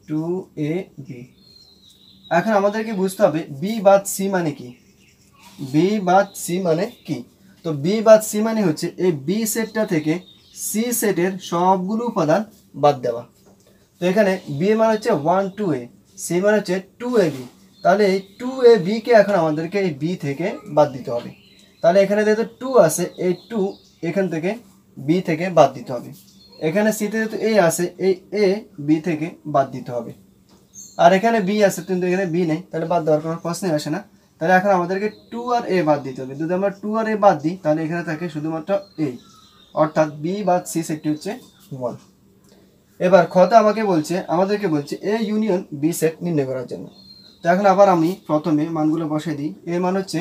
2 a b। এখন আমাদেরকে বুঝতে হবে b বাদ c মানে কি। b বাদ c মানে কি? তো b বাদ c মানে হচ্ছে এই b সেটটা থেকে c সেটের সবগুলো উপাদান বাদ দেওয়া। তো এখানে b এর মান হচ্ছে 1 2 a, c এর মান হচ্ছে 2 ab। তাহলে এই 2 ab কে এখন আমাদেরকে এই b থেকে বাদ দিতে হবে। তাহলে এখানে যেহেতু 2 আছে, এই 2 এখান থেকে b থেকে বাদ দিতে হবে। এখানে c তে যেহেতু a আছে, এই a b থেকে বাদ দিতে হবে। আর এখানে b আছে কিন্তু এখানে b নেই, তাহলে বাদ দেওয়ার কোনো প্রশ্নই আসে না। তাহলে এখন আমাদেরকে 2 আর a বাদ দিতে হবে। যদি আমরা 2 আর a বাদ দিই তাহলে এখানে থাকে শুধুমাত্র a, অর্থাৎ b বাদ c সেটটি হচ্ছে 1। এবার খতে আমাদেরকে বলছে a ইউনিয়ন b সেট নির্ণয় করার জন্য। তো এখন আবার আমি প্রথমে মানগুলো বসাই দিই। এর মান হচ্ছে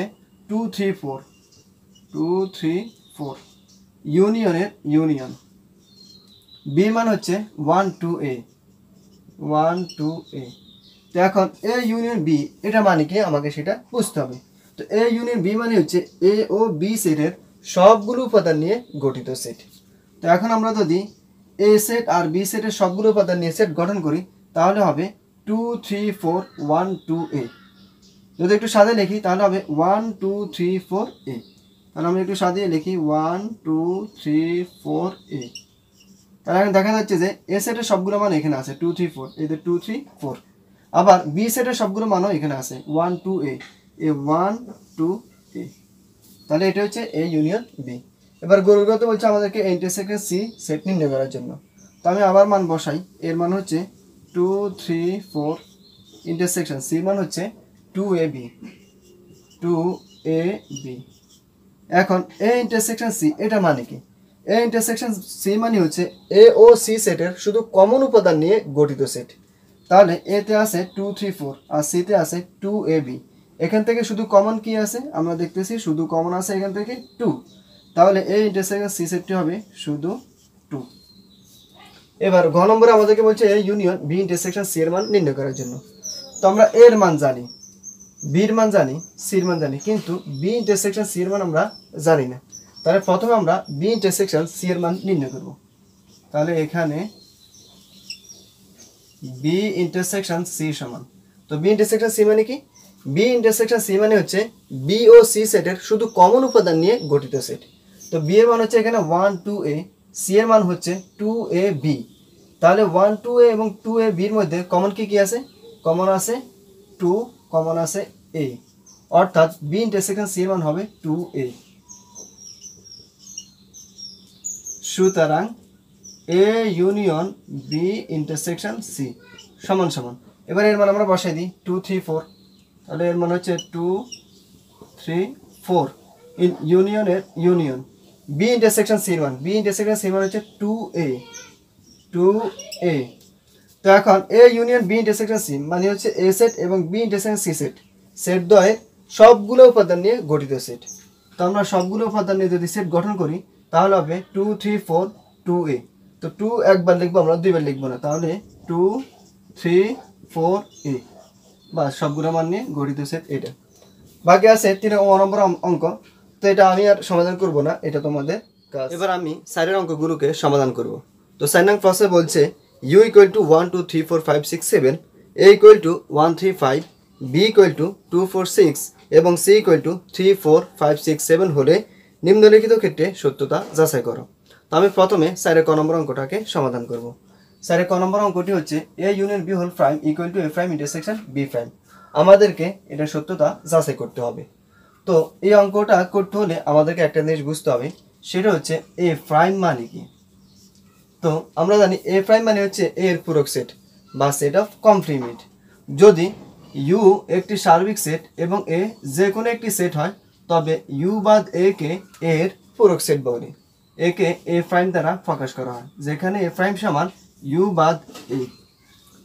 2 3 4 2 3 4, ইউনিয়নের ইউনিয়ন। b মান হচ্ছে 1 2 a 1 2 a। তো এখন a ইউনিয়ন b এটা মানে কি আমাকে সেটা বুঝতে হবে। তো a ইউনিয়ন b মানে হচ্ছে a ও b সেটের সবগুলো উপাদান নিয়ে গঠিত সেট। তো এখন আমরা যদি a সেট আর b সেটের সবগুলো উপাদান নিয়ে সেট গঠন করি তাহলে হবে 2 3 4 1 2 a। যদি একটু সাজিয়ে লিখি তাহলে হবে 1 2 3 4 a। তাহলে আমরা একটু সাজিয়ে লিখি 1 2 3 4 a। তাহলে এখন দেখা যাচ্ছে যে a সেটের সবগুলো মান এখানে আছে 2 3 4, এই যে 2 3 4। আবার b সেটের সবগুলো মানও এখানে আছে 1 2 a 1 2 a। তাহলে এটা হচ্ছে a ইউনিয়ন b। এবার গরুগত বলছে আমাদেরকে ইন্টারসেকশন c সেট নির্ণয় করার জন্য। তো আমি আবার মান বসাই। এর মান হচ্ছে 2 3 4 ইন্টারসেকশন c মান হচ্ছে 2ab 2ab। এখন এ ইন্টারসেকশন সি এটা মানে কি? এ ইন্টারসেকশন সি মানে হচ্ছে এ ও সি সেটের শুধু কমন উপাদান নিয়ে গঠিত সেট। তাহলে এতে আছে 2 3 4 আর সিতে আছে 2ab। এখান থেকে শুধু কমন কি আছে আমরা দেখতেছি, শুধু কমন আছে এখান থেকে 2। তাহলে এ ইন্টারসেকশন সি সেটটি হবে শুধু 2। এবার ঘ নম্বরে আমাদেরকে বলছে A union B intersection C এর মান নির্ণয় করার জন্য। তো আমরা এর মান জানি, বির মান জানি, সির মান জানি, কিন্তু বি ইন্টারসেকশন সি এর মান আমরা জানি না। তাহলে প্রথমে আমরা বি ইন্টারসেকশন সি এর মান নির্ণয় করব। তাহলে এখানে বি ইন্টারসেকশন সি সমান, তো বি ইন্টারসেকশন সি মানে কি? বি ইন্টারসেকশন সি মানে হচ্ছে বি ও সি সেটের শুধু কমন উপাদান নিয়ে গঠিত সেট। তো বি এর মান হচ্ছে এখানে 1 2a, সি এর মান হচ্ছে 2ab। তাহলে 1 2a এবং 2ab এর মধ্যে কমন কি কি আছে? কমন আছে 2, কমন আছে a, অর্থাৎ বি ইন্টারসেকশন সি এর মান হবে 2a। সুতরাং A union B intersection C সমান সমান, এবার এর মান আমরা বসাই দিই 2 3 4। তাহলে এর মান হচ্ছে 2 3 4 ইউনিয়নের ইউনিয়ন বি ইন্টারসেকশন সি এর মান, বি ইন্টারসেকশন সি এর মান হচ্ছে 2a 2a। তো এখন A union B intersection C মানে হচ্ছে এ সেট এবং B intersection C set, set দ্বয়ের সবগুলো উপাদান নিয়ে গঠিত সেট। তো আমরা সবগুলো উপাদান নিয়ে যদি সেট গঠন করি তাহলে হবে 2 3 4 2a। তো 2 একবার লিখবো আমরা, দুইবার লিখবো না। তাহলে 2 3 4a, বাস সবগুলো মান নিয়ে গঠিত সেট এটা। বাকি আছে 3 নম্বর অঙ্ক, তো এটা আমি আর সমাধান করব না, এটা তোমাদের কাজ। এবার আমি সাইডের অঙ্কগুলোকে সমাধান করব। তো 4 নং প্রশ্নে বলছে u equal to 1 2 3 4 5 6 7, a equal to 1 3 5, b equal to 2 4 6 এবং c ইকুয়াল টু 3 4 5 6 7 হলে নিম্নলিখিত ক্ষেত্রে সত্যতা যাচাই করো। তো আমি প্রথমে সাইডের ক নম্বর অঙ্কটাকে সমাধান করব। সাইডের ক নম্বর অঙ্কটি হচ্ছে a union b whole prime equal to a prime intersection b prime. আমাদেরকে এটা সত্যতা যাচাই করতে হবে। তো এই অঙ্কটা করতে হলে আমাদেরকে একটা জিনিস বুঝতে হবে, সেটা হচ্ছে a প্রাইম মানে কি। তো আমরা জানি a প্রাইম মানে হচ্ছে a এর পূরক সেট বা সেট অফ কমপ্লিমেন্ট। যদি u একটি সার্বিক সেট এবং a যে কোনো একটি সেট হয় তবে u বাদ a কে a এর পূরক সেট বলি। একে a প্রাইম দ্বারা প্রকাশ করা হয়, যেখানে a প্রাইম সমান u বাদ a।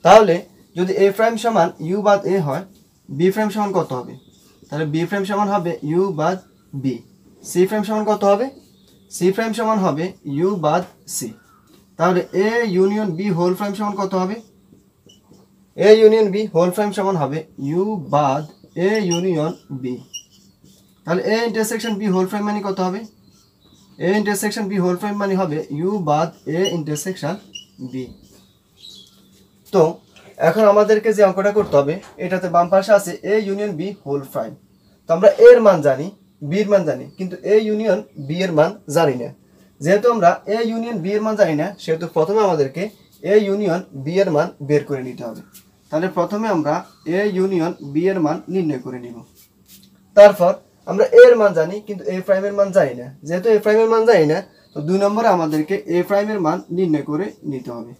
তাহলে যদি a প্রাইম সমান u বাদ a হয়, b প্রাইম সমান কত হবে? তাহলে b প্রাইম সমান হবে u বাদ b। c প্রাইম সমান কত হবে? c প্রাইম সমান হবে u বাদ c। তাহলে a union b whole prime সমান কত হবে? a union b whole prime সমান হবে u বাদ a ইউনিয়ন b। তাহলে a intersection b whole prime মানে কত হবে? a intersection b whole prime মানে হবে u বাদ a ইন্টারসেকশন b। তো এখন আমাদেরকে যে অঙ্কটা করতে হবে, এটাতে বাম পাশে আছে a union b whole prime. তো আমরা এর মান জানি, b এর মান জানি, কিন্তু a ইউনিয়ন b এর মান জানি না। যেহেতু আমরা a ইউনিয়ন b এর মান জানি না, সেহেতু প্রথমে আমাদেরকে a ইউনিয়ন b এর মান বের করে নিতে হবে। তাহলে প্রথমে আমরা a ইউনিয়ন b এর মান নির্ণয় করে নিব। তারপর আমরা a এর মান জানি, কিন্তু a প্রাইম এর মান জানি না। যেহেতু a প্রাইম এর মান জানি না, তো 2 নম্বরে আমাদেরকে a প্রাইম এর মান নির্ণয় করে নিতে হবে।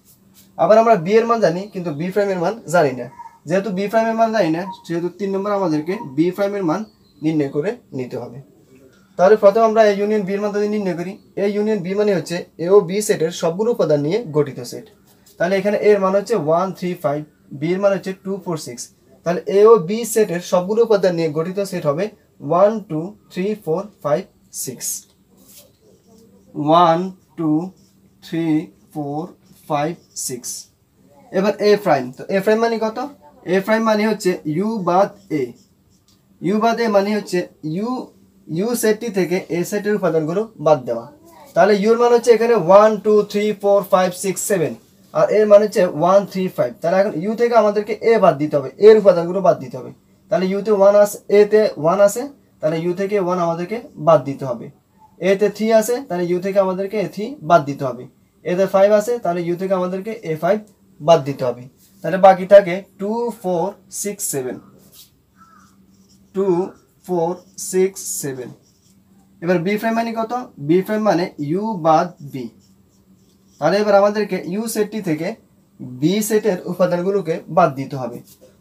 আবার আমরা b এর মান জানি, কিন্তু b প্রাইম এর মান জানি না। যেহেতু b প্রাইম এর মান জানি না, সেহেতু 3 নম্বরে আমাদেরকে b প্রাইম এর মান নির্ণয় করে নিতে হবে। তাহলে প্রথমে আমরা a ইউনিয়ন b এর মান যদি নির্ণয় করি, a ইউনিয়ন b মানে হচ্ছে a ও b সেটের সবগুলো উপাদান নিয়ে গঠিত সেট। তাহলে এখানে a এর মান হচ্ছে 1 3 5, b এর মান হচ্ছে 2 4 6। তাহলে a ও b সেটের সবগুলো উপাদান নিয়ে গঠিত সেট হবে 1 2 3 4 5 6। 1 2 3 4 5 6। এবার a প্রাইম, তো a প্রাইম মানে কত? a প্রাইম মানে হচ্ছে u বাদ a। u বাদ a মানে হচ্ছে u সেটটি থেকে a সেটের উপাদানগুলো বাদ দেওয়া। তাহলে u এর মান হচ্ছে এখানে 1 2 3 4 5 6 7 আর এর মান হচ্ছে 1 3 5। তাহলে এখন u থেকে আমাদেরকে a বাদ দিতে হবে, এর উপাদানগুলো বাদ দিতে হবে। তাহলে u তে 1 আছে, a তে 1 আছে, তাহলে u থেকে 1 আমাদেরকে বাদ দিতে হবে। a তে 3 আছে, তাহলে u থেকে আমাদেরকে a3 বাদ দিতে হবে। a তে 5 আছে, তাহলে u থেকে আমাদেরকে a5 বাদ দিতে হবে। তাহলে বাকি থাকে 2 4 6 7, 2 4 6 7। এবার b প্রাইম মানে কত? b প্রাইম মানে u বাদ b। তাহলে এবার আমাদেরকে u সেটটি থেকে b সেটের উপাদানগুলোকে বাদ দিতে হবে।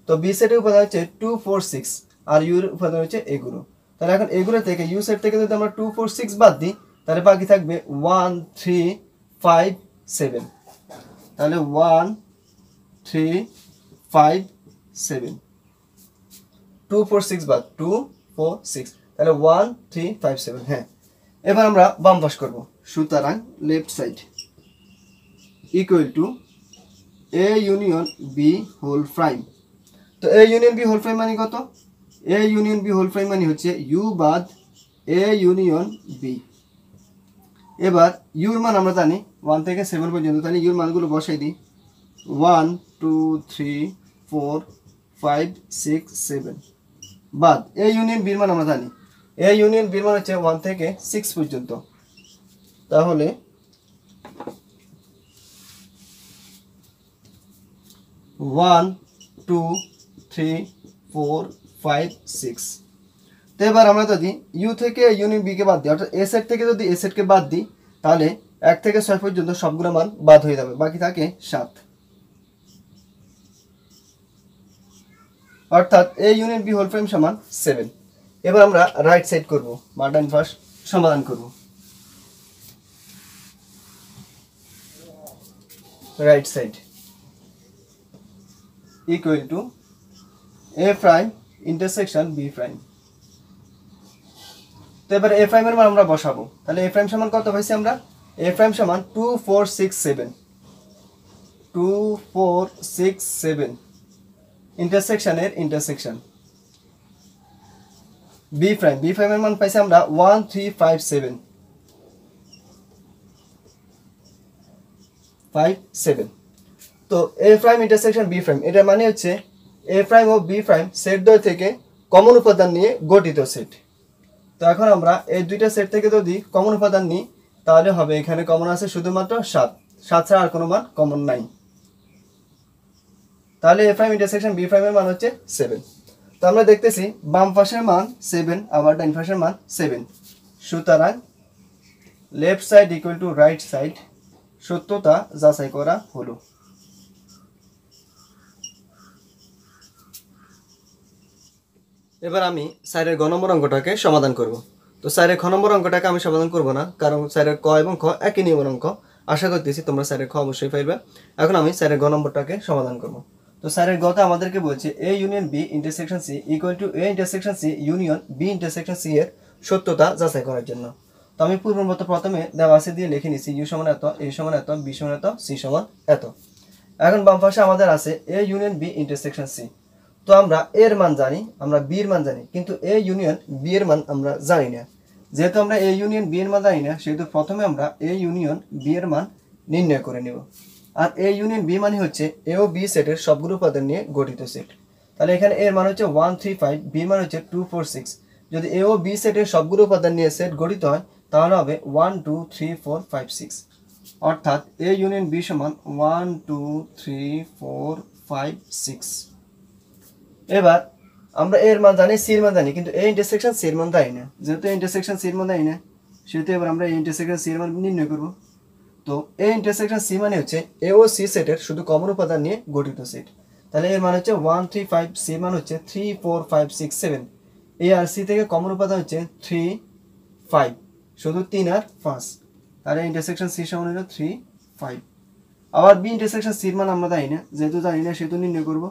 তো বি সেটের উপাদান হচ্ছে 2 4 6 আর ইউর উপাদান হচ্ছে এগুলো। তাহলে এখন এগুলো থেকে ইউ সেট থেকে যদি আমরা 2 4 6 বাদ দিই তাহলে বাকি থাকবে 1 3 5 7। তাহলে 1 3 5 7 2 4 6 বাদ 2 4 6 তাহলে 1 3 5 7। হ্যাঁ, এবার আমরা বাম পাশ করব। সুতরাং left side equal to A union B whole prime. তো A union B whole prime মানে কত? A union B whole prime মানে হচ্ছে ইউ বাদ এ ইউনিয়ন বি। এবার ইউর মান আমরা জানি 1 থেকে 7 পর্যন্ত, তাহলে ইউর মানগুলো বসাই দিই। 1 2 3 4 5 6 7 বাদ এ ইউনিয়ন বির মান আমরা জানি, এ ইউনিয়ন বির মান হচ্ছে 1 থেকে 6 পর্যন্ত। তাহলে 1 2 3 4 5 6। তো এবার আমরা যদি ইউ থেকে ইউনিয়ন বি কে বাদ দিই, অর্থাৎ এ সেট থেকে যদি এ সেটকে বাদ দিই তাহলে 1 থেকে 6 পর্যন্ত সবগুলো মান বাদ হয়ে যাবে, বাকি থাকে 7। অর্থাৎ A union B whole prime সমান 7। এবার আমরা রাইট সাইড করব বা ডান পাশ সমাধান করব। Right side equal to A prime intersection B prime. তো এবার এ প্রাইমের মান আমরা বসাবো। তাহলে এ প্রাইম সমান কত পাইছি আমরা? এ প্রাইম সমান 2 4 6 7 2 4 6 7 ইন্টারসেকশনের ইন্টারসেকশন। বি প্রাইমের মান পাইছি আমরা 1 3 5 7 5 7। তো এ প্রাইম ইন্টারসেকশন বি প্রাইম, এটা মানে হচ্ছে এ প্রাইম ও বি প্রাইম সেট দ্বয় থেকে কমন উপাদান নিয়ে গঠিত সেট। তো এখন আমরা এই দুইটা সেট থেকে যদি কমন উপাদান নিই তাহলে হবে এখানে কমন আছে শুধুমাত্র 7 ছাড়া আর কোনো মান কমন নাই। তাহলে এ প্রাইম ইন্টারসেকশন বি প্রাইমের মান হচ্ছে 7। তো আমরা দেখতেছি বাম পাশের মান 7 আবার ডান পাশের মান 7। সুতরাং left side equal two right side সত্যতা যাচাই করা হলো। এবার আমি সাইডের গ নম্বর অঙ্কটাকে সমাধান করব। তো সাইডের খ নম্বর অঙ্কটাকে আমি সমাধান করব না, কারণ সাইডের ক এবং খ একই নিয়মের অঙ্ক। আশা করতেছি তোমরা সাইডের খ অবশ্যই পাইবে। এখন আমি সাইডের গ নম্বরটাকে সমাধান করব। তো সাইডের গতে আমাদেরকে বলছে A union B intersection C equal to A intersection C union B intersection C এর সত্যতা যাচাই করার জন্য। তো আমি পূর্বের মতো প্রথমে দেওয়া আছে দিয়ে লিখে নিছি ইউ সমান এত, এ সমান এত, বি সমান এত, সি সমান এত। এখন বাম পাশে আমাদের আছে A union B intersection C. তো আমরা এর মান জানি, আমরা বি এর মান জানি, কিন্তু এ ইউনিয়ন বি এর মান আমরা জানি না। যেহেতু আমরা এ ইউনিয়ন বি এর মান জানি না, সেহেতু প্রথমে আমরা এ ইউনিয়ন বি এর মান নির্ণয় করে নেব। আর এ ইউনিয়ন বি মানে হচ্ছে এ ও বি সেটের সবগুলো উপাদান নিয়ে গঠিত সেট। তাহলে এখানে এর মান হচ্ছে 1 3 5, বি মান হচ্ছে 2 4 6। যদি এ ও বি সেটের সবগুলো উপাদান নিয়ে সেট গঠিত হয় তাহলে হবে 1 2 3 4 5 6। অর্থাৎ এ ইউনিয়ন বি সমান 1 2 3 4 5 6। এবার আমরা এর মান জানি, সির মান জানি, কিন্তু এ ইন্টারসেকশন সির মান জানি না। যেহেতু ইন্টারসেকশন সির মান জানি না, সেহেতু এবার আমরা এই ইন্টারসেকশন সির মান নির্ণয় করব। তো এ ইন্টারসেকশন সি মানে হচ্ছে এ ও সি সেটের শুধু কমন উপাদান নিয়ে গঠিত সেট। তাহলে এর মান হচ্ছে 1 3 5, সি মান হচ্ছে 3 4 5 6 7। এ আর সি থেকে কমন উপাদান হচ্ছে 3 5, শুধু 3 আর 5। তাহলে ইন্টারসেকশন সি সমান হলো 3 5। আবার বি ইন্টারসেকশন সির মান আমরা জানি না, যেহেতু জানি না সেহেতু নির্ণয় করব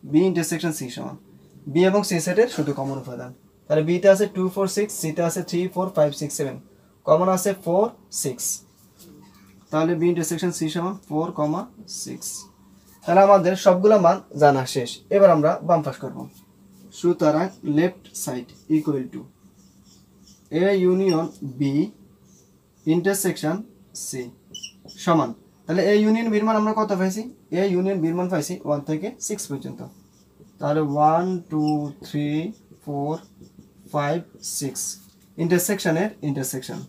বি ইন্টারসেকশন সি সমান বি এবং সি সেটের শুধু কমন উপাদান। তাহলে বিতে আছে 2 4 6, সিতে আছে 3 4 5 6 7, কমন আছে 4 6। তাহলে বি ইন্টারসেকশন সি সমান 4 6। তাহলে আমাদের সবগুলো মান জানা শেষ। এবার আমরা বাম পাশ করব। সুতরাং left side equal to A union B intersection C সমান, তাহলে এ ইউনিয়ন বির মান আমরা কত পাইছি? এ ইউনিয়ন বির মান পাইছি 1 থেকে 6 পর্যন্ত। তাহলে 1 2 3 4 5 6 ইন্টারসেকশনের ইন্টারসেকশন।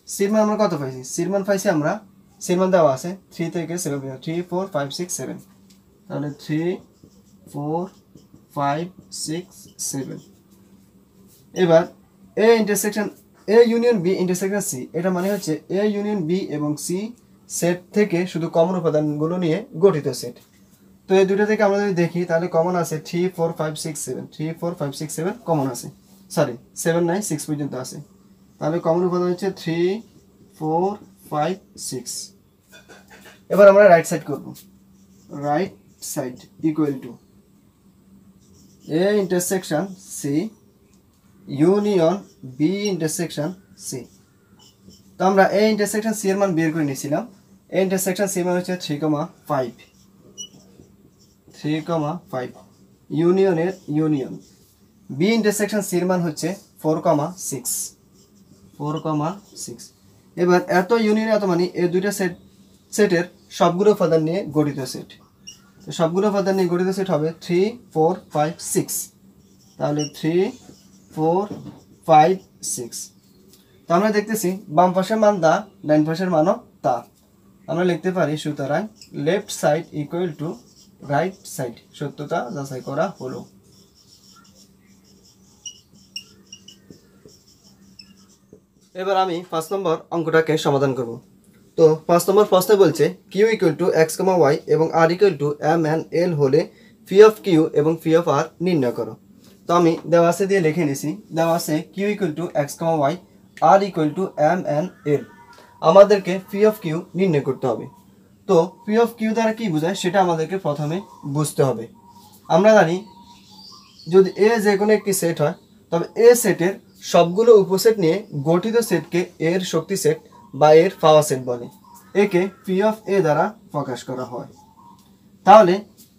সির মান আমরা কত পাইছি? সির মান পাইছি আমরা, সির মান দেওয়া আছে 3 থেকে 7 পর্যন্ত, 3 4 5 6 7। তাহলে 3 4 5 6 7। এবার A intersection A union B intersection C, এটা মানে হচ্ছে এ ইউনিয়ন বি এবং সি সেট থেকে শুধু কমন উপাদানগুলো নিয়ে গঠিত সেট। তো এই দুটো থেকে আমরা যদি দেখি তাহলে কমন আছে 3 4 5 6 7, 3 4 5 6 7 কমন আছে, সরি 7 9 6 পর্যন্ত আছে। তাহলে কমন উপাদান হচ্ছে 3 4 5 6। এবার আমরা রাইট সাইড করব। Right side equal to A intersection C union B intersection C। তো আমরা A ইন্টারসেকশন C এর মান বের করে নিয়েছিলাম। A ইন্টারসেকশন C মান হচ্ছে 3,5, 3,5 ইউনিয়নের ইউনিয়ন B ইন্টারসেকশন C এর মান হচ্ছে 4,6, 4,6। এবার এত ইউনিয়ন এত মানে এই দুইটা সেটের সবগুলো উপাদান নিয়ে গঠিত সেট। তো সবগুলো উপাদান নিয়ে গঠিত সেট হবে 3 4 5 6। তাহলে 3 4 5 6। তো আমরা দেখতেছি বাম পাশের মান দা, ডান পাশের মানও তা। আমরা লিখতে পারি সুতরাং left side equal two right side, সত্যতা যাচাই করা হলো। এবার আমি 5 নম্বর অঙ্কটাকে সমাধান করব। তো 5 নম্বর প্রশ্নে বলছে q equal to x, y এবং r equal to m and l হলে phi of q এবং phi of r নির্ণয় করো। তো আমি দেওয়া আছে দিয়ে লিখে নিছি। দেওয়া আছে q equal to x, y, r equal to m and l। আমাদেরকে phi of q নির্ণয় করতে হবে। তো phi of q দ্বারা কি বোঝায় সেটা আমাদেরকে প্রথমে বুঝতে হবে। আমরা জানি যদি a যে কোনো একটি সেট হয় তবে a সেটের সবগুলো উপসেট নিয়ে গঠিত সেটকে এর শক্তি সেট বা এর পাওয়ার সেট বলে। একে পি অফ এ দ্বারা প্রকাশ করা হয়। তাহলে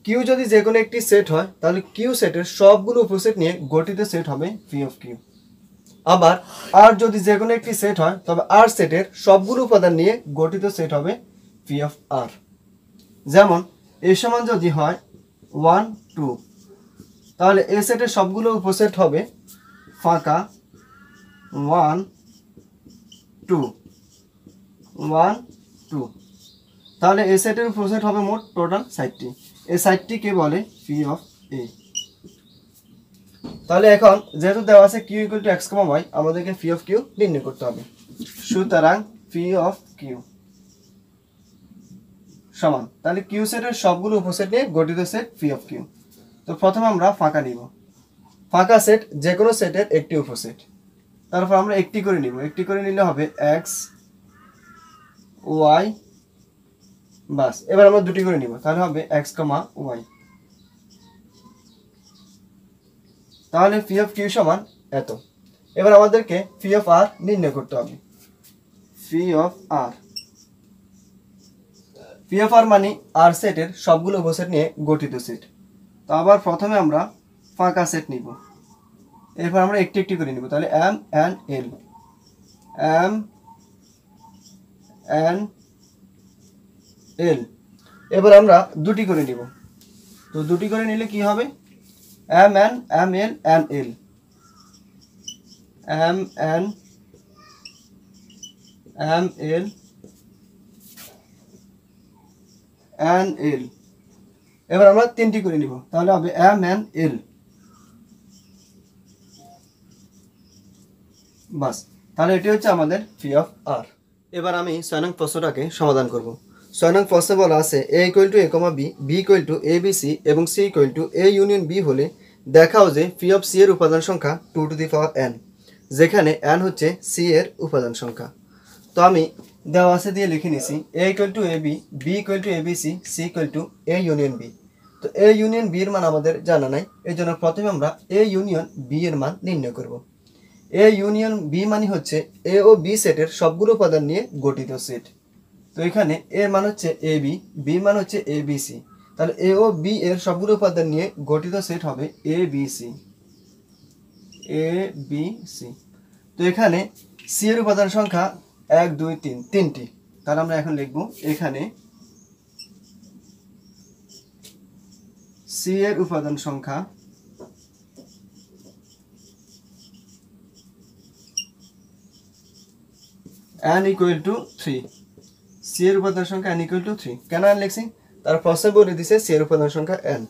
কিউ যদি যে কোনো একটি সেট হয় তাহলে কিউ সেটের সবগুলো উপসেট নিয়ে গঠিত সেট হবে পি অফ কিউ। আবার আর যদি যে কোনো একটি সেট হয় তবে আর সেটের সবগুলো উপাদান নিয়ে গঠিত সেট হবে পি অফ আর। যেমন এ সমান যদি হয় 1 2, তাহলে এ সেটের সবগুলো উপসেট হবে ফাঁকা 1 2 1 2। তাহলে এ সেটের উপসেট হবে মোট টোটাল 60টি। এই 60টিকে বলে পি অফ এ। তাহলে এখন যেহেতু দেওয়া আছে Q equal to X comma Y, আমাদেরকে পি অফ কিউ নির্ণয় করতে হবে। সুতরাং পি অফ কিউ সমান, তাহলে কিউ সেটের সবগুলো উপসেট নিয়ে গঠিত সেট পি অফ কিউ। তো প্রথমে আমরা ফাঁকা নিব। ফাঁকা সেট যে কোনো সেটের একটি উপসেট, তারপর আমরা একটি করে নিব। একটি করে নিলে হবে এক্স ওয়াই, বাস। এবার আমরা দুটি করে নিব, তাহলে হবে এক্স কমা ওয়াই। তাহলে পি অফ কিউ সমান এত। এবার আমাদেরকে পি অফ আর নির্ণয় করতে হবে। P of R, P of R মানে আর সেটের সবগুলো উপসেট নিয়ে গঠিত সেট। তো আবার প্রথমে আমরা ফাঁকা সেট নিব, এরপর আমরা একটি একটি করে নিব। তাহলে M N L, M N L. এবার আমরা দুটি করে নিব। তো দুটি করে নিলে কি হবে? M N M L N L, M N M L N L. এবার আমরা তিনটি করে নিব, তাহলে হবে এম এন এল, বাস। তাহলে এটি হচ্ছে আমাদের পি অফ আর। এবার আমি 6 নং প্রশ্নটাকে সমাধান করব। 6 নং প্রশ্নে বলা আছে A equal to A comma B, B equal to A B C এবং C equal to A union B হলে দেখাও যে পি অফ সি এর উপাদান সংখ্যা 2 টু দি পাওয়ার n, যেখানে n হচ্ছে সি এর উপাদান সংখ্যা। তো আমি দেওয়া আছে দিয়ে লিখে নিছি A equal to A B, B equal to A B C, C equal to A union B. তো এ ইউনিয়ন বি এর মান আমাদের জানা নাই, এই জন্য প্রথমে আমরা এ ইউনিয়ন বি এর মান নির্ণয় করব। এ ইউনিয়ন বি মানে হচ্ছে এ ও বি সেটের সবগুলো উপাদান নিয়ে গঠিত সেট। তো এখানে এর মান হচ্ছে এ বি, বি মান হচ্ছে এ বি সি, তাহলে এ ও বি এর সবগুলো উপাদান নিয়ে গঠিত সেট হবে এ B C, A B C. তো এখানে সি এর উপাদান সংখ্যা 1 2 3, তিনটি। তাহলে আমরা এখন লিখব এখানে সি এর উপাদান সংখ্যা n ইকুয়াল টু 3, সি এর উপাদান সংখ্যা n ইকুয়াল টু 3। কেন n লিখছি? তার প্রশ্নে বলে দিছে সি এর উপাদান সংখ্যা n।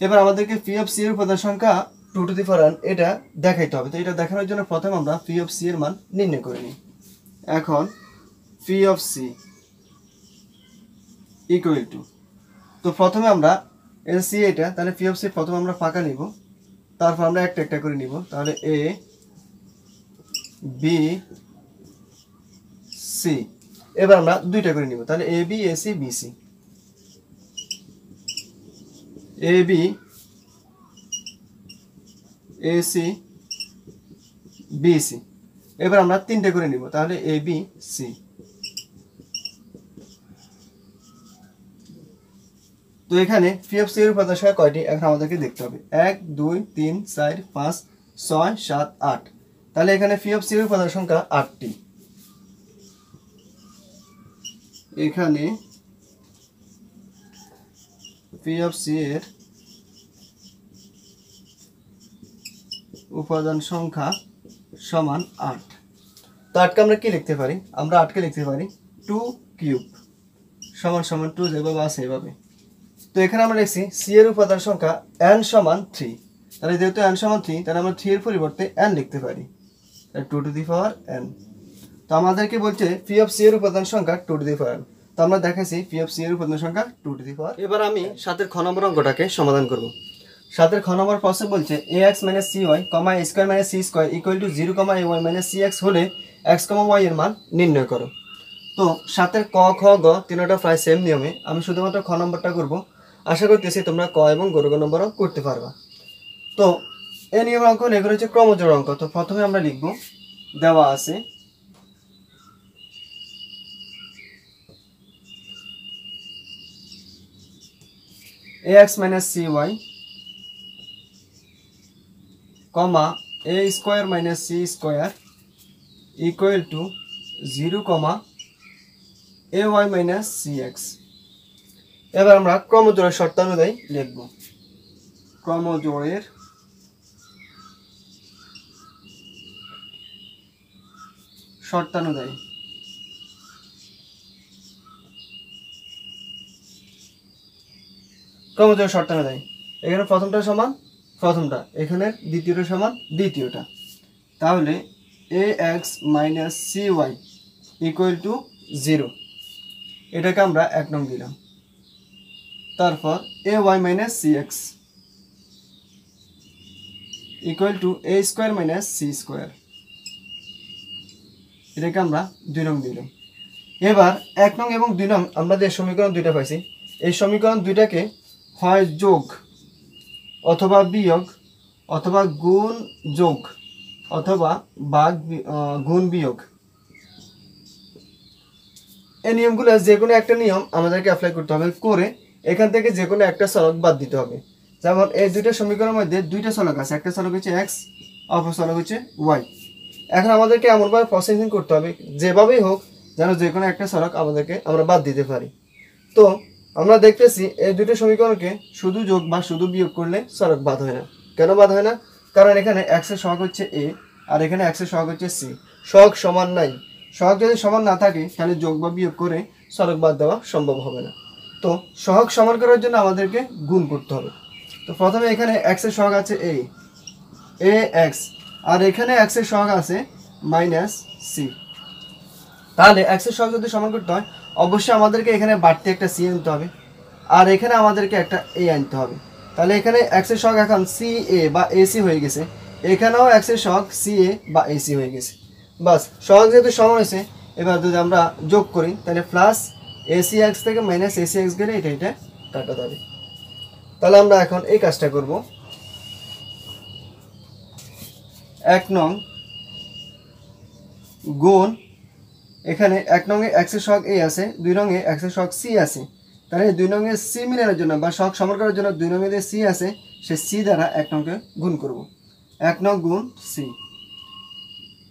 এবার আমাদেরকে পি অফ সি এর উপাদান সংখ্যা 2 টু দি পাওয়ার n এটা দেখাইতে হবে। তো এটা দেখানোর জন্য প্রথমে আমরা পি অফ সি এর মান নির্ণয় করে নিই। এখন P of C equal to তো প্রথমে আমরা সি এটা, তাহলে পি অফ সি প্রথমে আমরা ফাঁকা নিব, তারপর আমরা একটা একটা করে নিব। তাহলে এ বি সি, এবার আমরা দুইটা করে নিব, তাহলে A B A C B C, A B A C B C. এবার আমরা তিনটে করে নিব, তাহলে এ বি সি। তো এখানে পি অফ সি এর উপাদান সংখ্যা কয়টি এখন আমাদেরকে দেখতে হবে। 1 2 3 4 5 6 7 8। তাহলে এখানে পি অফ সি এর উপাদান সংখ্যা 8টি। এখানে পি অফ সি এর উপাদান সংখ্যা সমান 8। তো 8কে আমরা কি লিখতে পারি, আমরা 8কে লিখতে পারি 2 কিউব সমান সমান 2 যেভাবে আছে এভাবে। তো এখানে আমরা লিখছি সি এর উপাদান সংখ্যা n সমান 3। তাহলে যেহেতু n সমান 3, তাহলে আমরা 3 এর পরিবর্তে n লিখতে পারি, 2 টু দি পাওয়ার n। তো আমাদেরকে বলছে পি অফ সি এর উপাদান সংখ্যা 2 টু দি পাওয়ার n। তো আমরা দেখাইছি পি অফ সি এর উপাদান সংখ্যা 2 টু দি পাওয়ার। এবার আমি 7 এর খ নম্বর অঙ্কটাকে সমাধান করব। 7 এর খ নম্বর প্রশ্নে বলছে ax - cy, a square - c square = 0, ay - cx হলে x, y এর মান নির্ণয় করো। তো 7 এর ক খ গ তিনটা প্রায় সেম নিয়মে, আমি শুধুমাত্র খ নম্বরটা করব। আশা করতেছি তোমরা ক এবং গ নম্বরও করতে পারবা। তো এই নিয়মের অঙ্ক এগুলো হচ্ছে ক্রমজোড় অঙ্ক। তো প্রথমে আমরা লিখব, দেওয়া আছে ax - cy, a square - c square = 0, ay - cx। এবার আমরা ক্রমজোড়ের শর্তানুযায়ী লিখব। ক্রমজোড়ের শর্তানুযায়ী এখানে প্রথমটা সমান প্রথমটা, এখানে দ্বিতীয়টা সমান দ্বিতীয়টা। তাহলে ax - cy = 0, এটাকে আমরা 1 নং দিলাম। তারপর ay - cx = a square - c square, এটাকে আমরা 2 নং দিলাম। এবার 1 নং এবং 2 নং আমরা যে সমীকরণ দুইটা পাইছি, এই সমীকরণ দুইটাকে হয় যোগ অথবা বিয়োগ অথবা গুণ যোগ অথবা ভাগ গুণ বিয়োগ, এই নিয়মগুলো যে কোনো একটা নিয়ম আমাদেরকে অ্যাপ্লাই করতে হবে, করে এখান থেকে যে কোনো একটা চলক বাদ দিতে হবে। যেমন এই দুইটা সমীকরণের মধ্যে দুইটা চলক আছে, একটা চলক হচ্ছে x, অপর চলক হচ্ছে y। এখন আমাদেরকে এমনভাবে প্রসেসিং করতে হবে যেভাবেই হোক যেন যে কোনো একটা চলক আমরা বাদ দিতে পারি। তো আমরা দেখতেছি এই দুটো সমীকরণকে শুধু যোগ বা শুধু বিয়োগ করলে চলক বাদ হয় না। কেন বাদ হয় না? কারণ এখানে x এর সহগ হচ্ছে a আর এখানে x এর সহগ হচ্ছে c, সহগ সমান নাই। সহগ যদি সমান না থাকে তাহলে যোগ বা বিয়োগ করে চলক বাদ দেওয়া সম্ভব হবে না। তো সহগ সমান করার জন্য আমাদেরকে গুণ করতে হবে। তো প্রথমে এখানে x এর সহগ আছে ax, আর এখানে x এর সহগ আছে -c। তাহলে x এর সহগ যদি সমান করতে হয় অবশ্যই আমাদেরকে এখানে বাড়তি একটা c আনতে হবে, আর এখানে আমাদেরকে একটা a আনতে হবে। তাহলে এখানে x এর সহগ এখন ca বা ac হয়ে গেছে, এখানেও x এর সহগ ca বা ac হয়ে গেছে। বাস, সহগ যেহেতু সমান হয়েছে, এবার যদি আমরা যোগ করি তাহলে প্লাস acx থেকে -acx গেলে এটা কাটা যাবে। তাহলে আমরা এখন এই কাজটা করব। 1 নং গুণ, এখানে 1 নং এ x এর সহগ a আছে, 2 নং এ x এর সহগ c আছে। তাহলে 2 নং এ c মিলানোর জন্য বা সহগ সমান করার জন্য 2 নং এ যে c আছে সেই c দ্বারা 1 নংকে গুণ করব। 1 নং গুণ c।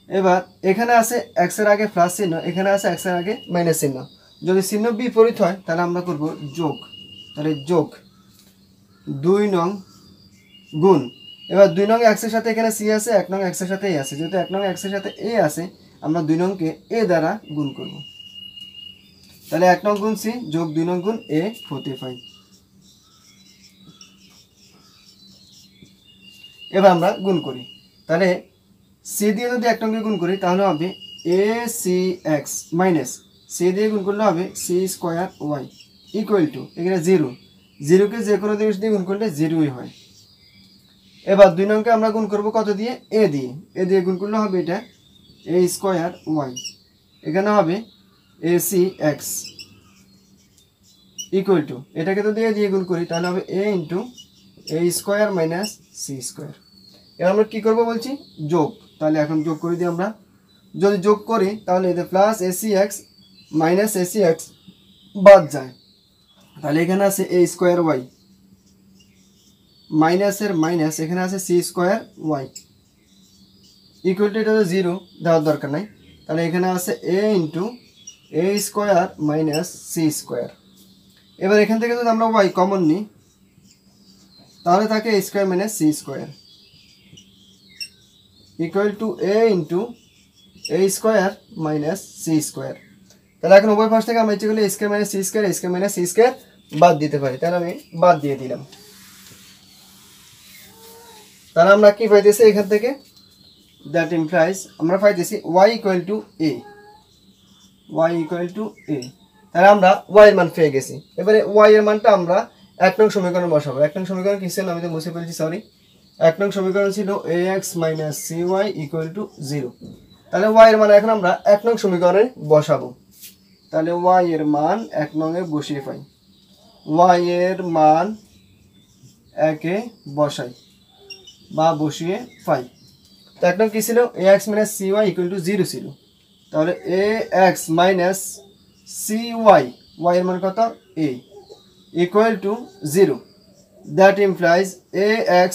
এবার এখানে আছে x এর আগে প্লাস চিহ্ন, এখানে আছে x এর আগে মাইনাস চিহ্ন। যদি চিহ্ন বিপরীত হয় তাহলে আমরা করব যোগ। তাহলে যোগ 2 নং গুণ, এবার 2 নং x এর সাথে এখানে c আছে, 1 নং x এর সাথে a আছে। যেহেতু 1 নং x এর সাথে a আছে, আমরা 2 নংকে a দ্বারা গুণ করব। তাহলে 1 নং গুণ c যোগ 2 নং গুণ a হতে পাই। এবার আমরা গুণ করি। তাহলে c দিয়ে যদি 1 নংকে গুণ করি তাহলে হবে acx মাইনাস c দিয়ে গুণ করলে হবে c স্কয়ার y = এখানে 0, জিরোকে যে কোনো জিনিস দিয়ে গুণ করলে জিরোই হয়। এবার 2 নংকে আমরা গুণ করব কত দিয়ে? এ দিয়ে গুণ করলে হবে এটা এ স্কোয়ার ওয়াই, এখানে হবে এসি এক্স ইকুয়াল টু, এটাকে যদি এ দিয়ে গুণ করি তাহলে হবে এ ইন্টু এ স্কোয়ার মাইনাস সি স্কোয়ার। এবার আমরা কী করবো বলছি? যোগ। তাহলে এখন যোগ করে দিই আমরা। যদি যোগ করি তাহলে এতে plus ac x minus ac x বাদ যায়, তাহলে এখানে আছে এ স্কোয়ার ওয়াই মাইনাসের মাইনাস এখানে আছে c square y equal to, এটা তো জিরো দেওয়ার দরকার নাই, তাহলে এখানে আছে a into A square minus C square. এবার এখান থেকে যদি আমরা ওয়াই কমন নিই তাহলে থাকে A square minus C square equal to A into A square minus C square. তাহলে এখন উভয় পাশ থেকে আমরা ইচ্ছে করলে স্কোয়ার মাইনাস সি স্কোয়ার বাদ দিতে পারি, তাহলে আমি বাদ দিয়ে দিলাম। তাহলে আমরা কি পাইতেছি এখান থেকে? দ্যাট ইমপ্লাইজ আমরা পাইতেছি ওয়াই ইকুয়াল টু এ, তাহলে আমরা ওয়াই এর মান পেয়ে গেছি। এবারে ওয়াই এর মানটা আমরা 1 নং সমীকরণে বসাবো। 1 নং সমীকরণ কি ছিল? আমি তো মুছে ফেলছি, সরি। 1 নং সমীকরণ ছিল ax minus cy equal to 0। তাহলে ওয়াই এর মান এখন আমরা 1 নং সমীকরণে বসাবো। তাহলে ওয়াই এর মান 1 নং এ বসিয়ে পাই, ওয়াই এর মান 1 এ বসাই বা বসিয়ে পাই। তো 1 নং কি ছিল? ax minus cy equal to 0 ছিল, তাহলে ax মাইনাস cy ওয়াই এর মান কত? a equal to 0। That implies ax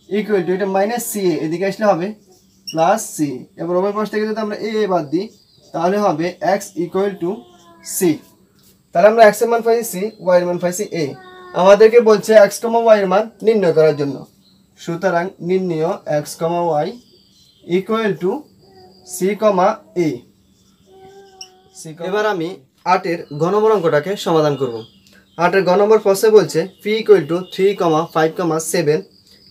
equal to, এটা মাইনাস সি এদিকে আসলে হবে প্লাস সি। এবার উভয় পাশ থেকে যদি আমরা এ বাদ দিই তাহলে হবে x ইকুয়াল টু সি। তাহলে আমরা x এর মান পাইছি সি, y এর মান পাইছি a। আমাদেরকে বলছে x, y এর মান নির্ণয় করার জন্য। সুতরাং নির্ণয় x, y equal to c, a। এবার আমি 8 এর ঘ নম্বর অঙ্কটাকে সমাধান করব। 8 এর ঘ নম্বর প্রশ্নে বলছে p equal to 3,5,7,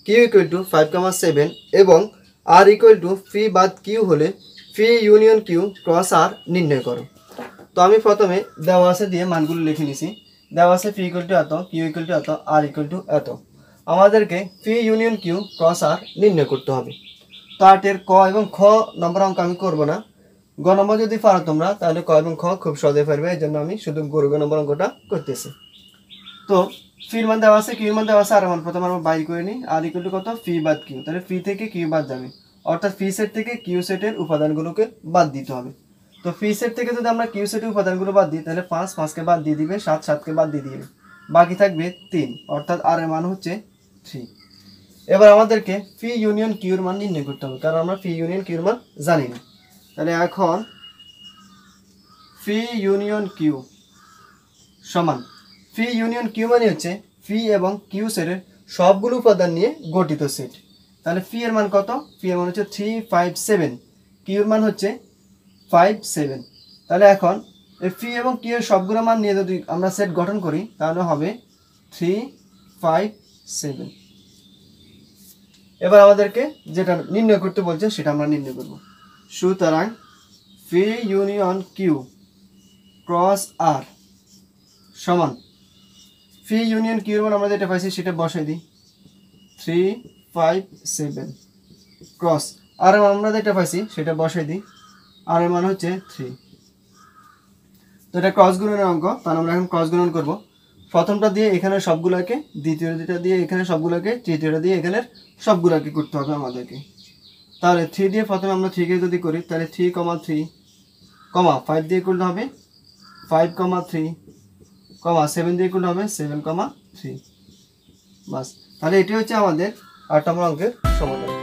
q equal to 5,7 এবং আর ইকুয়াল টু পি বাদ কিউ হলে p union q cross r নির্ণয় করো। তো আমি প্রথমে দেওয়া আছে দিয়ে মানগুলো লিখে নিছি। দেওয়া আছে পি ইকুয়াল টু এত, কিউ ইকুয়াল টু এত, আর ইকুয়াল টু এত। আমাদেরকে P union q cross r নির্ণয় করতে হবে। তো 8 এর ক এবং খ নম্বর অঙ্ক আমি করব না। গ নম্বর যদি পারো তোমরা তাহলে ক এবং খ খুব সহজে পারবে, এই জন্য আমি শুধু গ নম্বর অঙ্কটা করতেছি। তো ফির মান দেওয়া আছে, কিউ মান দেওয়া আছে, আর মান প্রথমে আমরা বাইর করে নিই। আর ইকুয়াল টু কত? পি বাদ কিউ, তাহলে পি থেকে কিউ বাদ যাবে, অর্থাৎ পি সেট থেকে কিউ সেটের উপাদানগুলোকে বাদ দিতে হবে। তো পি সেট থেকে যদি আমরা কিউ সেটের উপাদানগুলো বাদ দিই তাহলে 5 কে বাদ দিয়ে দিবে, 7 কে বাদ দিয়ে দিবে, বাকি থাকবে 3, অর্থাৎ আর এর মান হচ্ছে 3। এবার আমাদেরকে পি ইউনিয়ন কিউর মান নির্ণয় করতে হবে, কারণ আমরা পি ইউনিয়ন কিউর মান জানি না। তাহলে এখন পি ইউনিয়ন কিউ সমান, পি ইউনিয়ন কিউ মানে হচ্ছে পি এবং কিউ সেটের সবগুলো উপাদান নিয়ে গঠিত সেট। তাহলে পি এর মান কত? পি এর মান হচ্ছে 3, 5, 7, কিউর মান হচ্ছে 5, 7। তাহলে এখন এই পি এবং কিউ এর সবগুলো মান নিয়ে যদি আমরা সেট গঠন করি তাহলে হবে 3, 5, 7। এবার আমাদেরকে যেটা নির্ণয় করতে বলছে সেটা আমরা নির্ণয় করব। সুতরাং পি ইউনিয়ন কিউ ক্রস আর সমান পি ইউনিয়ন কিউর মান আমরা যেটা পাইছি সেটা বসাই দিই, 3, 5, 7 ক্রস আর আমরা যেটা পাইছি সেটা বসাই দিই, আর এর মান হচ্ছে 3। তো এটা ক্রস গুণনের অঙ্ক, তাহলে আমরা এখন ক্রস গুণন করব। প্রথমটা দিয়ে এখানে সবগুলোকে, দ্বিতীয়টা দিয়ে এখানে সবগুলোকে, তৃতীয়টা দিয়ে এখানে সবগুলোকে করতে হবে আমাদেরকে। তাহলে 3 দিয়ে প্রথমে আমরা 3 কে যদি করি তাহলে 3, 3, 5 দিয়ে করলে হবে 5, 3, 7 দিয়ে করলে হবে 7, 3। বাস, তাহলে এটি হচ্ছে আমাদের 8 নম্বর অঙ্কের সমাধান।